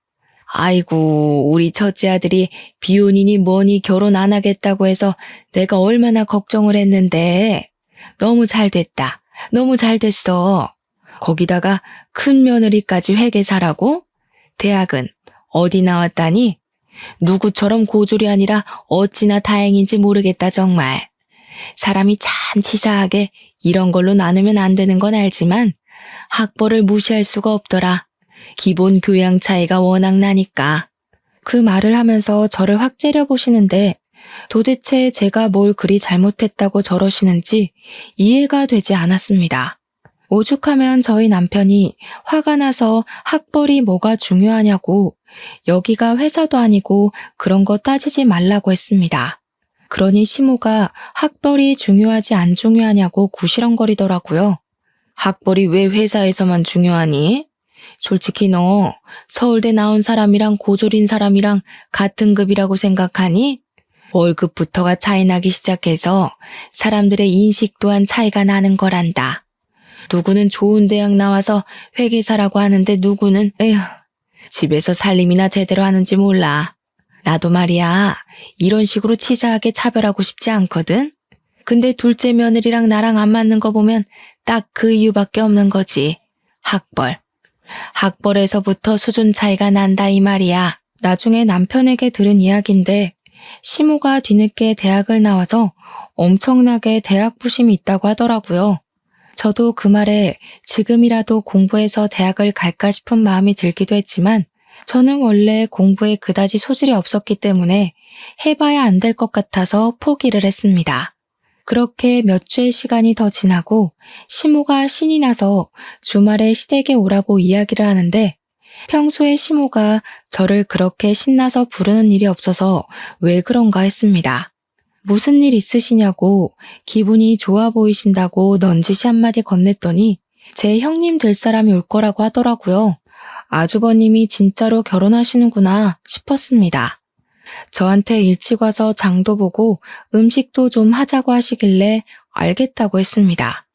아이고, 우리 첫째 아들이 비혼이니 뭐니 결혼 안 하겠다고 해서 내가 얼마나 걱정을 했는데 너무 잘 됐다. 너무 잘 됐어. 거기다가 큰 며느리까지 회계사라고? 대학은 어디 나왔다니? 누구처럼 고졸이 아니라 어찌나 다행인지 모르겠다 정말. 사람이 참 치사하게 이런 걸로 나누면 안 되는 건 알지만 학벌을 무시할 수가 없더라. 기본 교양 차이가 워낙 나니까. 그 말을 하면서 저를 확 째려보시는데 도대체 제가 뭘 그리 잘못했다고 저러시는지 이해가 되지 않았습니다. 오죽하면 저희 남편이 화가 나서 학벌이 뭐가 중요하냐고 여기가 회사도 아니고 그런 거 따지지 말라고 했습니다. 그러니 시모가 학벌이 중요하지 안 중요하냐고 구시렁거리더라고요. 학벌이 왜 회사에서만 중요하니? 솔직히 너 서울대 나온 사람이랑 고졸인 사람이랑 같은 급이라고 생각하니? 월급부터가 차이 나기 시작해서 사람들의 인식 또한 차이가 나는 거란다. 누구는 좋은 대학 나와서 회계사라고 하는데 누구는 집에서 살림이나 제대로 하는지 몰라. 나도 말이야 이런 식으로 치사하게 차별하고 싶지 않거든. 근데 둘째 며느리랑 나랑 안 맞는 거 보면 딱 그 이유밖에 없는 거지. 학벌. 학벌에서부터 수준 차이가 난다 이 말이야. 나중에 남편에게 들은 이야기인데 시모가 뒤늦게 대학을 나와서 엄청나게 대학 부심이 있다고 하더라고요. 저도 그 말에 지금이라도 공부해서 대학을 갈까 싶은 마음이 들기도 했지만 저는 원래 공부에 그다지 소질이 없었기 때문에 해봐야 안 될 것 같아서 포기를 했습니다. 그렇게 몇 주의 시간이 더 지나고 시모가 신이 나서 주말에 시댁에 오라고 이야기를 하는데 평소에 시모가 저를 그렇게 신나서 부르는 일이 없어서 왜 그런가 했습니다. 무슨 일 있으시냐고 기분이 좋아 보이신다고 넌지시 한마디 건넸더니 제 형님 될 사람이 올 거라고 하더라고요. 아주버님이 진짜로 결혼하시는구나 싶었습니다. 저한테 일찍 와서 장도 보고 음식도 좀 하자고 하시길래 알겠다고 했습니다.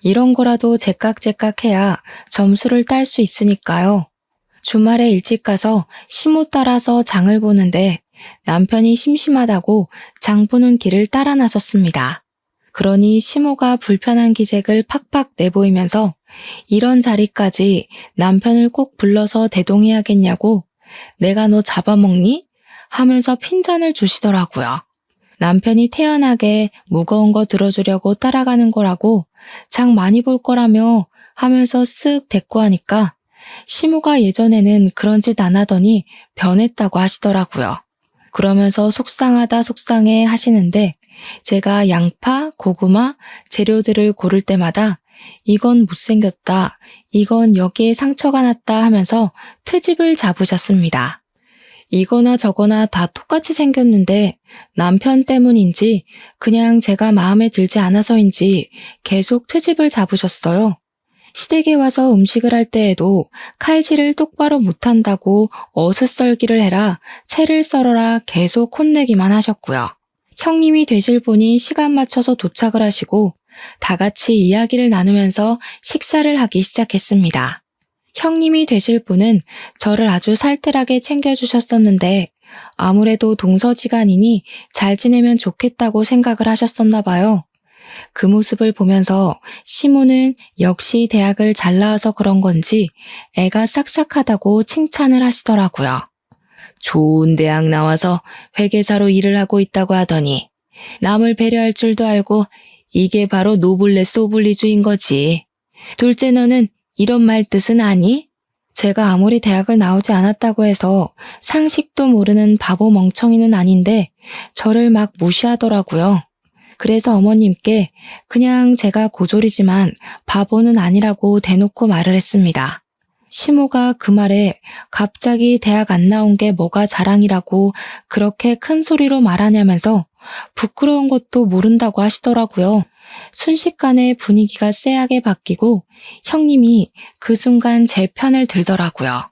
이런 거라도 제깍제깍 해야 점수를 딸 수 있으니까요. 주말에 일찍 가서 시모 따라서 장을 보는데 남편이 심심하다고 장 보는 길을 따라 나섰습니다. 그러니 시모가 불편한 기색을 팍팍 내보이면서 이런 자리까지 남편을 꼭 불러서 대동해야겠냐고 내가 너 잡아먹니? 하면서 핀잔을 주시더라고요. 남편이 태연하게 무거운 거 들어주려고 따라가는 거라고 장 많이 볼 거라며 하면서 쓱 대꾸하니까 시모가 예전에는 그런 짓 안 하더니 변했다고 하시더라고요. 그러면서 속상하다 속상해 하시는데 제가 양파, 고구마, 재료들을 고를 때마다 이건 못생겼다, 이건 여기에 상처가 났다 하면서 트집을 잡으셨습니다. 이거나 저거나 다 똑같이 생겼는데 남편 때문인지 그냥 제가 마음에 들지 않아서인지 계속 트집을 잡으셨어요. 시댁에 와서 음식을 할 때에도 칼질을 똑바로 못한다고 어슷썰기를 해라, 채를 썰어라 계속 혼내기만 하셨고요. 형님이 되실 분이 시간 맞춰서 도착을 하시고 다 같이 이야기를 나누면서 식사를 하기 시작했습니다. 형님이 되실 분은 저를 아주 살뜰하게 챙겨주셨었는데 아무래도 동서지간이니 잘 지내면 좋겠다고 생각을 하셨었나 봐요. 그 모습을 보면서 시모는 역시 대학을 잘 나와서 그런 건지 애가 싹싹하다고 칭찬을 하시더라고요. 좋은 대학 나와서 회계사로 일을 하고 있다고 하더니 남을 배려할 줄도 알고 이게 바로 노블레스 오블리주인 거지. 둘째 너는 이런 말 뜻은 아니? 제가 아무리 대학을 나오지 않았다고 해서 상식도 모르는 바보 멍청이는 아닌데 저를 막 무시하더라고요. 그래서 어머님께 그냥 제가 고졸이지만 바보는 아니라고 대놓고 말을 했습니다. 시모가 그 말에 갑자기 대학 안 나온 게 뭐가 자랑이라고 그렇게 큰 소리로 말하냐면서 부끄러운 것도 모른다고 하시더라고요. 순식간에 분위기가 쎄하게 바뀌고 형님이 그 순간 제 편을 들더라고요.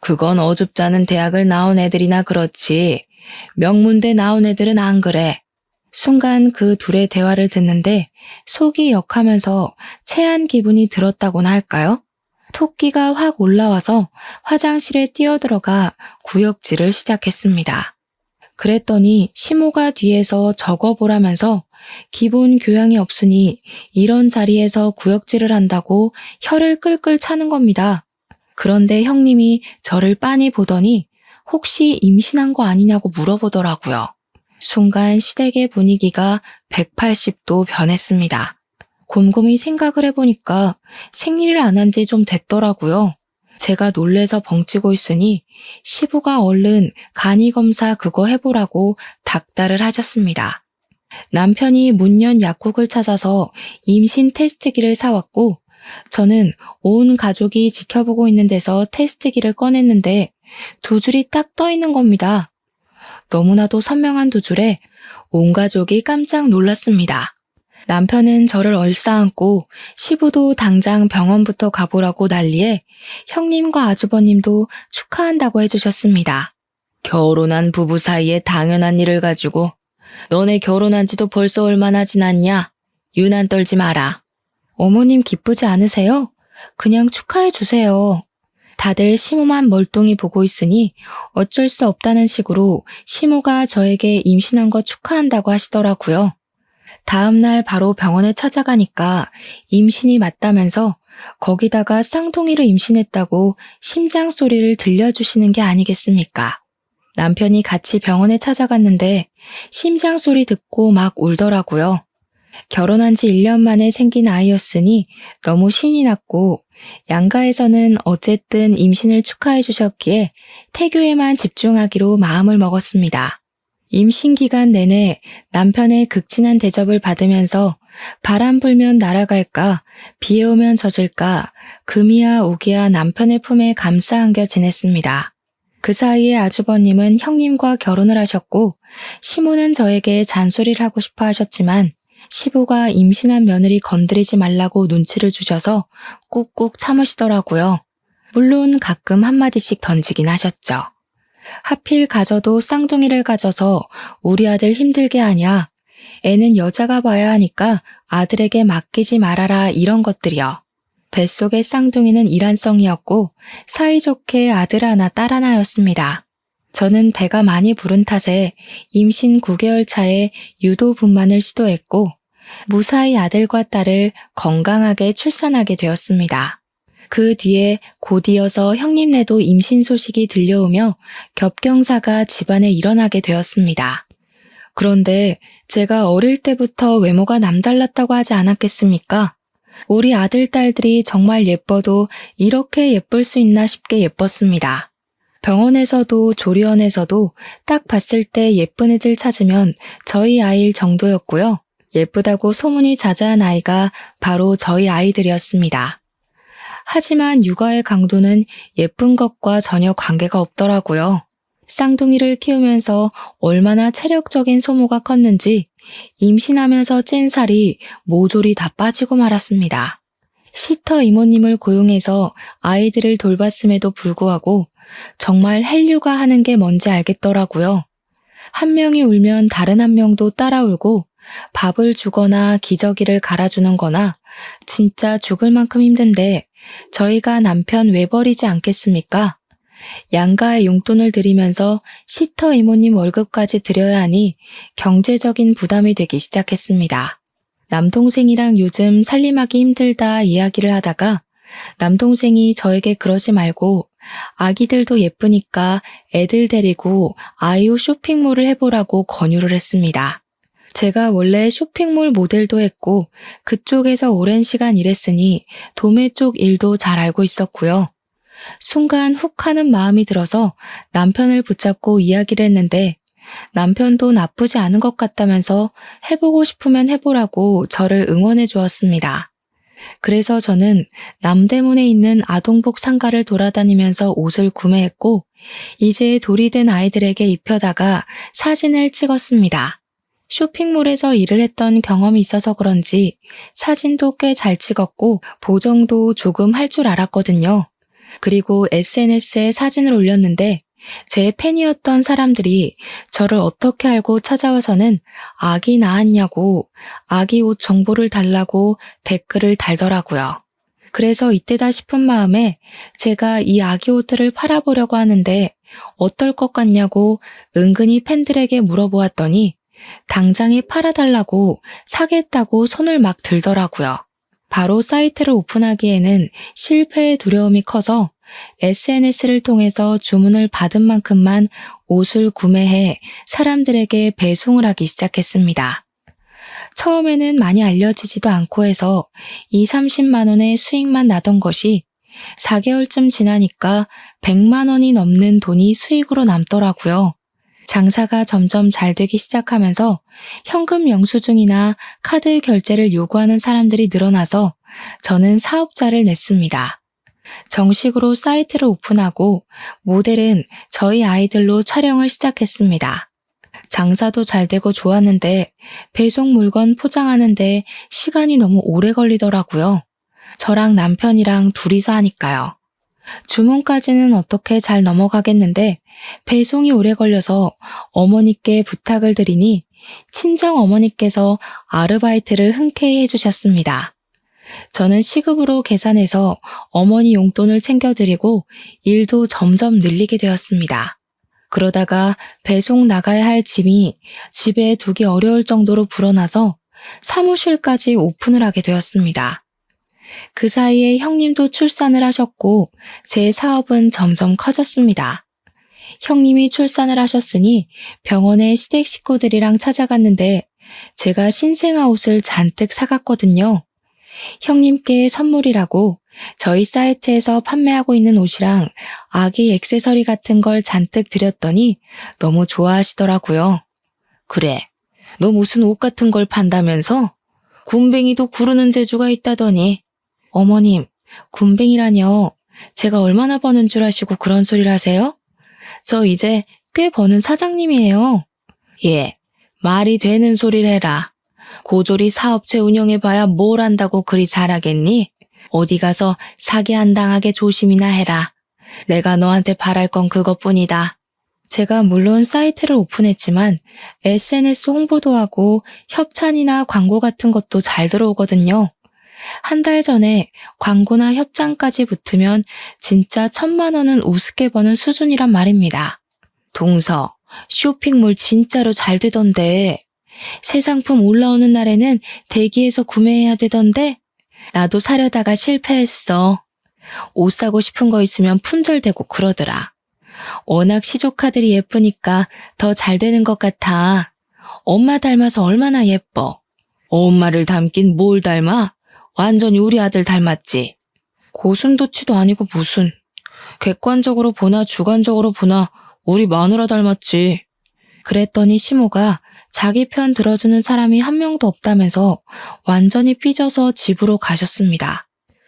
그건 어줍잖은 대학을 나온 애들이나 그렇지. 명문대 나온 애들은 안 그래. 순간 그 둘의 대화를 듣는데 속이 역하면서 체한 기분이 들었다고나 할까요? 토끼가 확 올라와서 화장실에 뛰어들어가 구역질을 시작했습니다. 그랬더니 시모가 뒤에서 적어보라면서 기본 교양이 없으니 이런 자리에서 구역질을 한다고 혀를 끌끌 차는 겁니다. 그런데 형님이 저를 빤히 보더니 혹시 임신한 거 아니냐고 물어보더라고요. 순간 시댁의 분위기가 180도 변했습니다. 곰곰이 생각을 해보니까 생리를 안 한 지 좀 됐더라고요. 제가 놀래서 벙찌고 있으니 시부가 얼른 간이검사 그거 해보라고 닥달을 하셨습니다. 남편이 문연 약국을 찾아서 임신 테스트기를 사왔고 저는 온 가족이 지켜보고 있는 데서 테스트기를 꺼냈는데 두 줄이 딱 떠 있는 겁니다. 너무나도 선명한 두 줄에 온 가족이 깜짝 놀랐습니다. 남편은 저를 얼싸안고 시부도 당장 병원부터 가보라고 난리에 형님과 아주버님도 축하한다고 해주셨습니다. 결혼한 부부 사이에 당연한 일을 가지고 너네 결혼한 지도 벌써 얼마나 지났냐? 유난 떨지 마라. 어머님 기쁘지 않으세요? 그냥 축하해 주세요. 다들 시모만 멀뚱히 보고 있으니 어쩔 수 없다는 식으로 시모가 저에게 임신한 거 축하한다고 하시더라고요. 다음 날 바로 병원에 찾아가니까 임신이 맞다면서 거기다가 쌍둥이를 임신했다고 심장 소리를 들려주시는 게 아니겠습니까? 남편이 같이 병원에 찾아갔는데 심장 소리 듣고 막 울더라고요. 결혼한 지 1년 만에 생긴 아이였으니 너무 신이 났고 양가에서는 어쨌든 임신을 축하해 주셨기에 태교에만 집중하기로 마음을 먹었습니다. 임신 기간 내내 남편의 극진한 대접을 받으면서 바람 불면 날아갈까, 비 오면 젖을까, 금이야 오기야 남편의 품에 감싸 안겨 지냈습니다. 그 사이에 아주버님은 형님과 결혼을 하셨고, 시모는 저에게 잔소리를 하고 싶어 하셨지만, 시부가 임신한 며느리 건드리지 말라고 눈치를 주셔서 꾹꾹 참으시더라고요. 물론 가끔 한마디씩 던지긴 하셨죠. 하필 가져도 쌍둥이를 가져서 우리 아들 힘들게 하냐, 애는 여자가 봐야 하니까 아들에게 맡기지 말아라, 이런 것들이요. 뱃속의 쌍둥이는 일란성이었고 사이좋게 아들 하나 딸 하나였습니다. 저는 배가 많이 부른 탓에 임신 9개월 차에 유도 분만을 시도했고 무사히 아들과 딸을 건강하게 출산하게 되었습니다. 그 뒤에 곧이어서 형님네도 임신 소식이 들려오며 겹경사가 집안에 일어나게 되었습니다. 그런데 제가 어릴 때부터 외모가 남달랐다고 하지 않았겠습니까? 우리 아들, 딸들이 정말 예뻐도 이렇게 예쁠 수 있나 싶게 예뻤습니다. 병원에서도 조리원에서도 딱 봤을 때 예쁜 애들 찾으면 저희 아이일 정도였고요. 예쁘다고 소문이 자자한 아이가 바로 저희 아이들이었습니다. 하지만 육아의 강도는 예쁜 것과 전혀 관계가 없더라고요. 쌍둥이를 키우면서 얼마나 체력적인 소모가 컸는지 임신하면서 찐 살이 모조리 다 빠지고 말았습니다. 시터 이모님을 고용해서 아이들을 돌봤음에도 불구하고 정말 헬류가 하는 게 뭔지 알겠더라고요. 한 명이 울면 다른 한 명도 따라 울고 밥을 주거나 기저귀를 갈아주는 거나 진짜 죽을 만큼 힘든데 저희가 남편 왜 버리지 않겠습니까? 양가의 용돈을 드리면서 시터 이모님 월급까지 드려야 하니 경제적인 부담이 되기 시작했습니다. 남동생이랑 요즘 살림하기 힘들다 이야기를 하다가 남동생이 저에게 그러지 말고 아기들도 예쁘니까 애들 데리고 아이오 쇼핑몰을 해보라고 권유를 했습니다. 제가 원래 쇼핑몰 모델도 했고 그쪽에서 오랜 시간 일했으니 도매 쪽 일도 잘 알고 있었고요. 순간 훅 하는 마음이 들어서 남편을 붙잡고 이야기를 했는데 남편도 나쁘지 않은 것 같다면서 해보고 싶으면 해보라고 저를 응원해 주었습니다. 그래서 저는 남대문에 있는 아동복 상가를 돌아다니면서 옷을 구매했고 이제 돌이 된 아이들에게 입혀다가 사진을 찍었습니다. 쇼핑몰에서 일을 했던 경험이 있어서 그런지 사진도 꽤 잘 찍었고 보정도 조금 할 줄 알았거든요. 그리고 SNS에 사진을 올렸는데 제 팬이었던 사람들이 저를 어떻게 알고 찾아와서는 아기 낳았냐고 아기 옷 정보를 달라고 댓글을 달더라고요. 그래서 이때다 싶은 마음에 제가 이 아기 옷들을 팔아보려고 하는데 어떨 것 같냐고 은근히 팬들에게 물어보았더니 당장에 팔아달라고 사겠다고 손을 막 들더라고요. 바로 사이트를 오픈하기에는 실패의 두려움이 커서 SNS를 통해서 주문을 받은 만큼만 옷을 구매해 사람들에게 배송을 하기 시작했습니다. 처음에는 많이 알려지지도 않고 해서 2, 30만 원의 수익만 나던 것이 4개월쯤 지나니까 100만 원이 넘는 돈이 수익으로 남더라고요. 장사가 점점 잘 되기 시작하면서 현금 영수증이나 카드 결제를 요구하는 사람들이 늘어나서 저는 사업자를 냈습니다. 정식으로 사이트를 오픈하고 모델은 저희 아이들로 촬영을 시작했습니다. 장사도 잘 되고 좋았는데 배송 물건 포장하는데 시간이 너무 오래 걸리더라고요. 저랑 남편이랑 둘이서 하니까요. 주문까지는 어떻게 잘 넘어가겠는데 배송이 오래 걸려서 어머니께 부탁을 드리니 친정 어머니께서 아르바이트를 흔쾌히 해주셨습니다. 저는 시급으로 계산해서 어머니 용돈을 챙겨드리고 일도 점점 늘리게 되었습니다. 그러다가 배송 나가야 할 짐이 집에 두기 어려울 정도로 불어나서 사무실까지 오픈을 하게 되었습니다. 그 사이에 형님도 출산을 하셨고 제 사업은 점점 커졌습니다. 형님이 출산을 하셨으니 병원에 시댁 식구들이랑 찾아갔는데 제가 신생아 옷을 잔뜩 사갔거든요. 형님께 선물이라고 저희 사이트에서 판매하고 있는 옷이랑 아기 액세서리 같은 걸 잔뜩 드렸더니 너무 좋아하시더라고요. 그래, 너 무슨 옷 같은 걸 판다면서? 군뱅이도 구르는 재주가 있다더니. 어머님, 군뱅이라뇨. 제가 얼마나 버는 줄 아시고 그런 소리를 하세요? 저 이제 꽤 버는 사장님이에요. 예, 말이 되는 소리를 해라. 고졸이 사업체 운영해봐야 뭘 안다고 그리 잘하겠니? 어디 가서 사기 안 당하게 조심이나 해라. 내가 너한테 바랄 건 그것뿐이다. 제가 물론 사이트를 오픈했지만 SNS 홍보도 하고 협찬이나 광고 같은 것도 잘 들어오거든요. 한 달 전에 광고나 협찬까지 붙으면 진짜 1,000만 원은 우습게 버는 수준이란 말입니다. 동서, 쇼핑몰 진짜로 잘 되던데. 새 상품 올라오는 날에는 대기해서 구매해야 되던데. 나도 사려다가 실패했어. 옷 사고 싶은 거 있으면 품절되고 그러더라. 워낙 시조카들이 예쁘니까 더 잘 되는 것 같아. 엄마 닮아서 얼마나 예뻐. 엄마를 닮긴 뭘 닮아? 완전히 우리 아들 닮았지. 고슴도치도 아니고 무슨. 객관적으로 보나 주관적으로 보나 우리 마누라 닮았지. 그랬더니 시모가 자기 편 들어주는 사람이 한 명도 없다면서 완전히 삐져서 집으로 가셨습니다.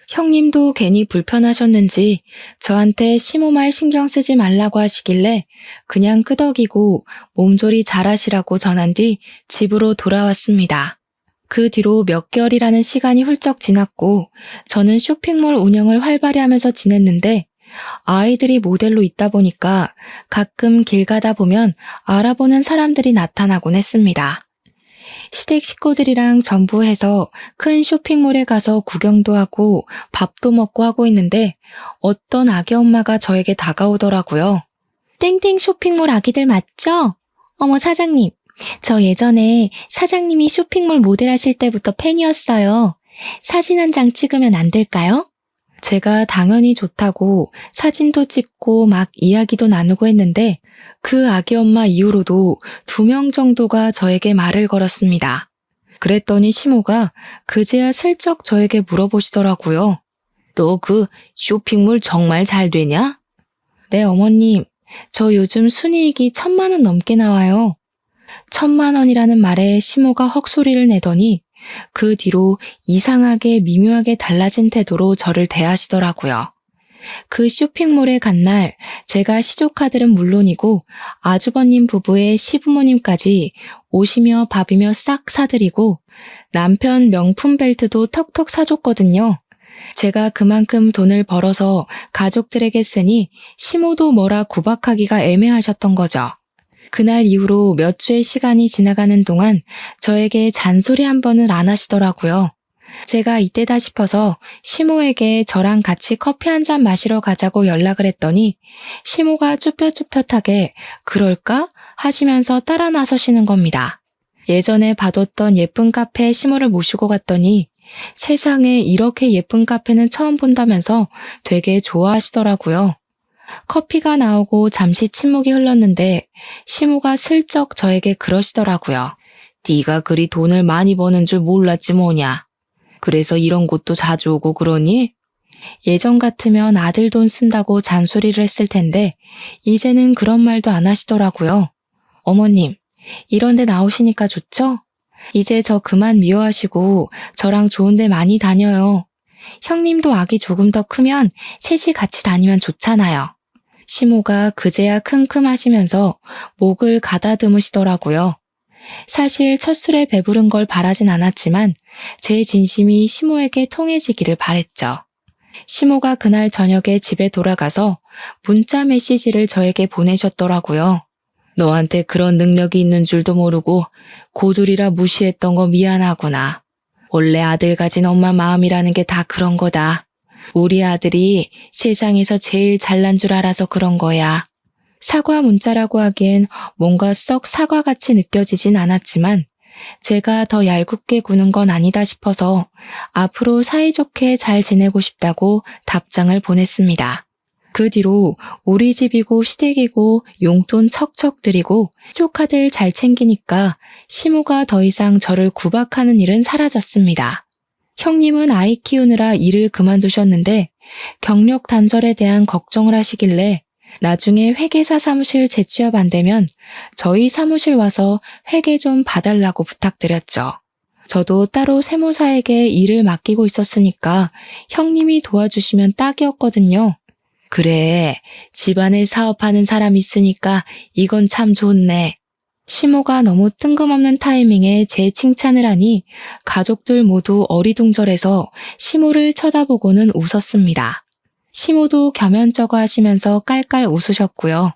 형님도 괜히 불편하셨는지 저한테 시모 말 신경 쓰지 말라고 하시길래 그냥 끄덕이고 몸조리 잘하시라고 전한 뒤 집으로 돌아왔습니다. 그 뒤로 몇 개월이라는 시간이 훌쩍 지났고 저는 쇼핑몰 운영을 활발히 하면서 지냈는데 아이들이 모델로 있다 보니까 가끔 길 가다 보면 알아보는 사람들이 나타나곤 했습니다. 시댁 식구들이랑 전부 해서 큰 쇼핑몰에 가서 구경도 하고 밥도 먹고 하고 있는데 어떤 아기 엄마가 저에게 다가오더라고요. 땡땡 쇼핑몰 아기들 맞죠? 어머 사장님, 저 예전에 사장님이 쇼핑몰 모델 하실 때부터 팬이었어요. 사진 한 장 찍으면 안 될까요? 제가 당연히 좋다고 사진도 찍고 막 이야기도 나누고 했는데 그 아기 엄마 이후로도 2명 정도가 저에게 말을 걸었습니다. 그랬더니 시모가 그제야 슬쩍 저에게 물어보시더라고요. 너 그 쇼핑몰 정말 잘 되냐? 네 어머님, 저 요즘 순이익이 1,000만 원 넘게 나와요. 1,000만 원이라는 말에 시모가 헉소리를 내더니 그 뒤로 이상하게 미묘하게 달라진 태도로 저를 대하시더라고요. 그 쇼핑몰에 간 날 제가 시조카들은 물론이고 아주버님 부부의 시부모님까지 옷이며 밥이며 싹 사드리고 남편 명품 벨트도 턱턱 사줬거든요. 제가 그만큼 돈을 벌어서 가족들에게 쓰니 시모도 뭐라 구박하기가 애매하셨던 거죠. 그날 이후로 몇 주의 시간이 지나가는 동안 저에게 잔소리 한 번은 안 하시더라고요. 제가 이때다 싶어서 시모에게 저랑 같이 커피 한 잔 마시러 가자고 연락을 했더니 시모가 쭈뼛쭈뼛하게 그럴까? 하시면서 따라 나서시는 겁니다. 예전에 봐뒀던 예쁜 카페에 시모를 모시고 갔더니 세상에 이렇게 예쁜 카페는 처음 본다면서 되게 좋아하시더라고요. 커피가 나오고 잠시 침묵이 흘렀는데 시모가 슬쩍 저에게 그러시더라고요. 네가 그리 돈을 많이 버는 줄 몰랐지 뭐냐. 그래서 이런 곳도 자주 오고 그러니? 예전 같으면 아들 돈 쓴다고 잔소리를 했을 텐데 이제는 그런 말도 안 하시더라고요. 어머님, 이런 데 나오시니까 좋죠? 이제 저 그만 미워하시고 저랑 좋은 데 많이 다녀요. 형님도 아기 조금 더 크면 셋이 같이 다니면 좋잖아요. 시모가 그제야 킁킁하시면서 목을 가다듬으시더라고요. 사실 첫 술에 배부른 걸 바라진 않았지만 제 진심이 시모에게 통해지기를 바랬죠. 시모가 그날 저녁에 집에 돌아가서 문자 메시지를 저에게 보내셨더라고요. 너한테 그런 능력이 있는 줄도 모르고 고졸이라 무시했던 거 미안하구나. 원래 아들 가진 엄마 마음이라는 게 다 그런 거다. 우리 아들이 세상에서 제일 잘난 줄 알아서 그런 거야. 사과 문자라고 하기엔 뭔가 썩 사과같이 느껴지진 않았지만 제가 더 얄궂게 구는 건 아니다 싶어서 앞으로 사이좋게 잘 지내고 싶다고 답장을 보냈습니다. 그 뒤로 우리 집이고 시댁이고 용돈 척척 드리고 조카들 잘 챙기니까 시모가 더 이상 저를 구박하는 일은 사라졌습니다. 형님은 아이 키우느라 일을 그만두셨는데 경력 단절에 대한 걱정을 하시길래 나중에 회계사 사무실 재취업 안 되면 저희 사무실 와서 회계 좀 봐달라고 부탁드렸죠. 저도 따로 세무사에게 일을 맡기고 있었으니까 형님이 도와주시면 딱이었거든요. 그래, 집안에 사업하는 사람 있으니까 이건 참 좋네. 시모가 너무 뜬금없는 타이밍에 제 칭찬을 하니 가족들 모두 어리둥절해서 시모를 쳐다보고는 웃었습니다. 시모도 겸연쩍어 하시면서 깔깔 웃으셨고요.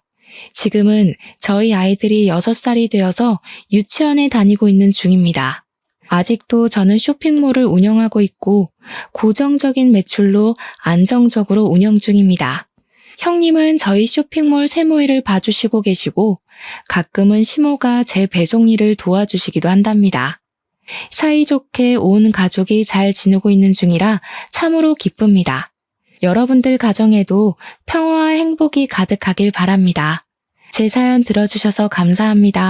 지금은 저희 아이들이 6살이 되어서 유치원에 다니고 있는 중입니다. 아직도 저는 쇼핑몰을 운영하고 있고 고정적인 매출로 안정적으로 운영 중입니다. 형님은 저희 쇼핑몰 세무일을 봐주시고 계시고 가끔은 시모가 제 배송 일을 도와주시기도 한답니다. 사이좋게 온 가족이 잘 지내고 있는 중이라 참으로 기쁩니다. 여러분들 가정에도 평화와 행복이 가득하길 바랍니다. 제 사연 들어주셔서 감사합니다.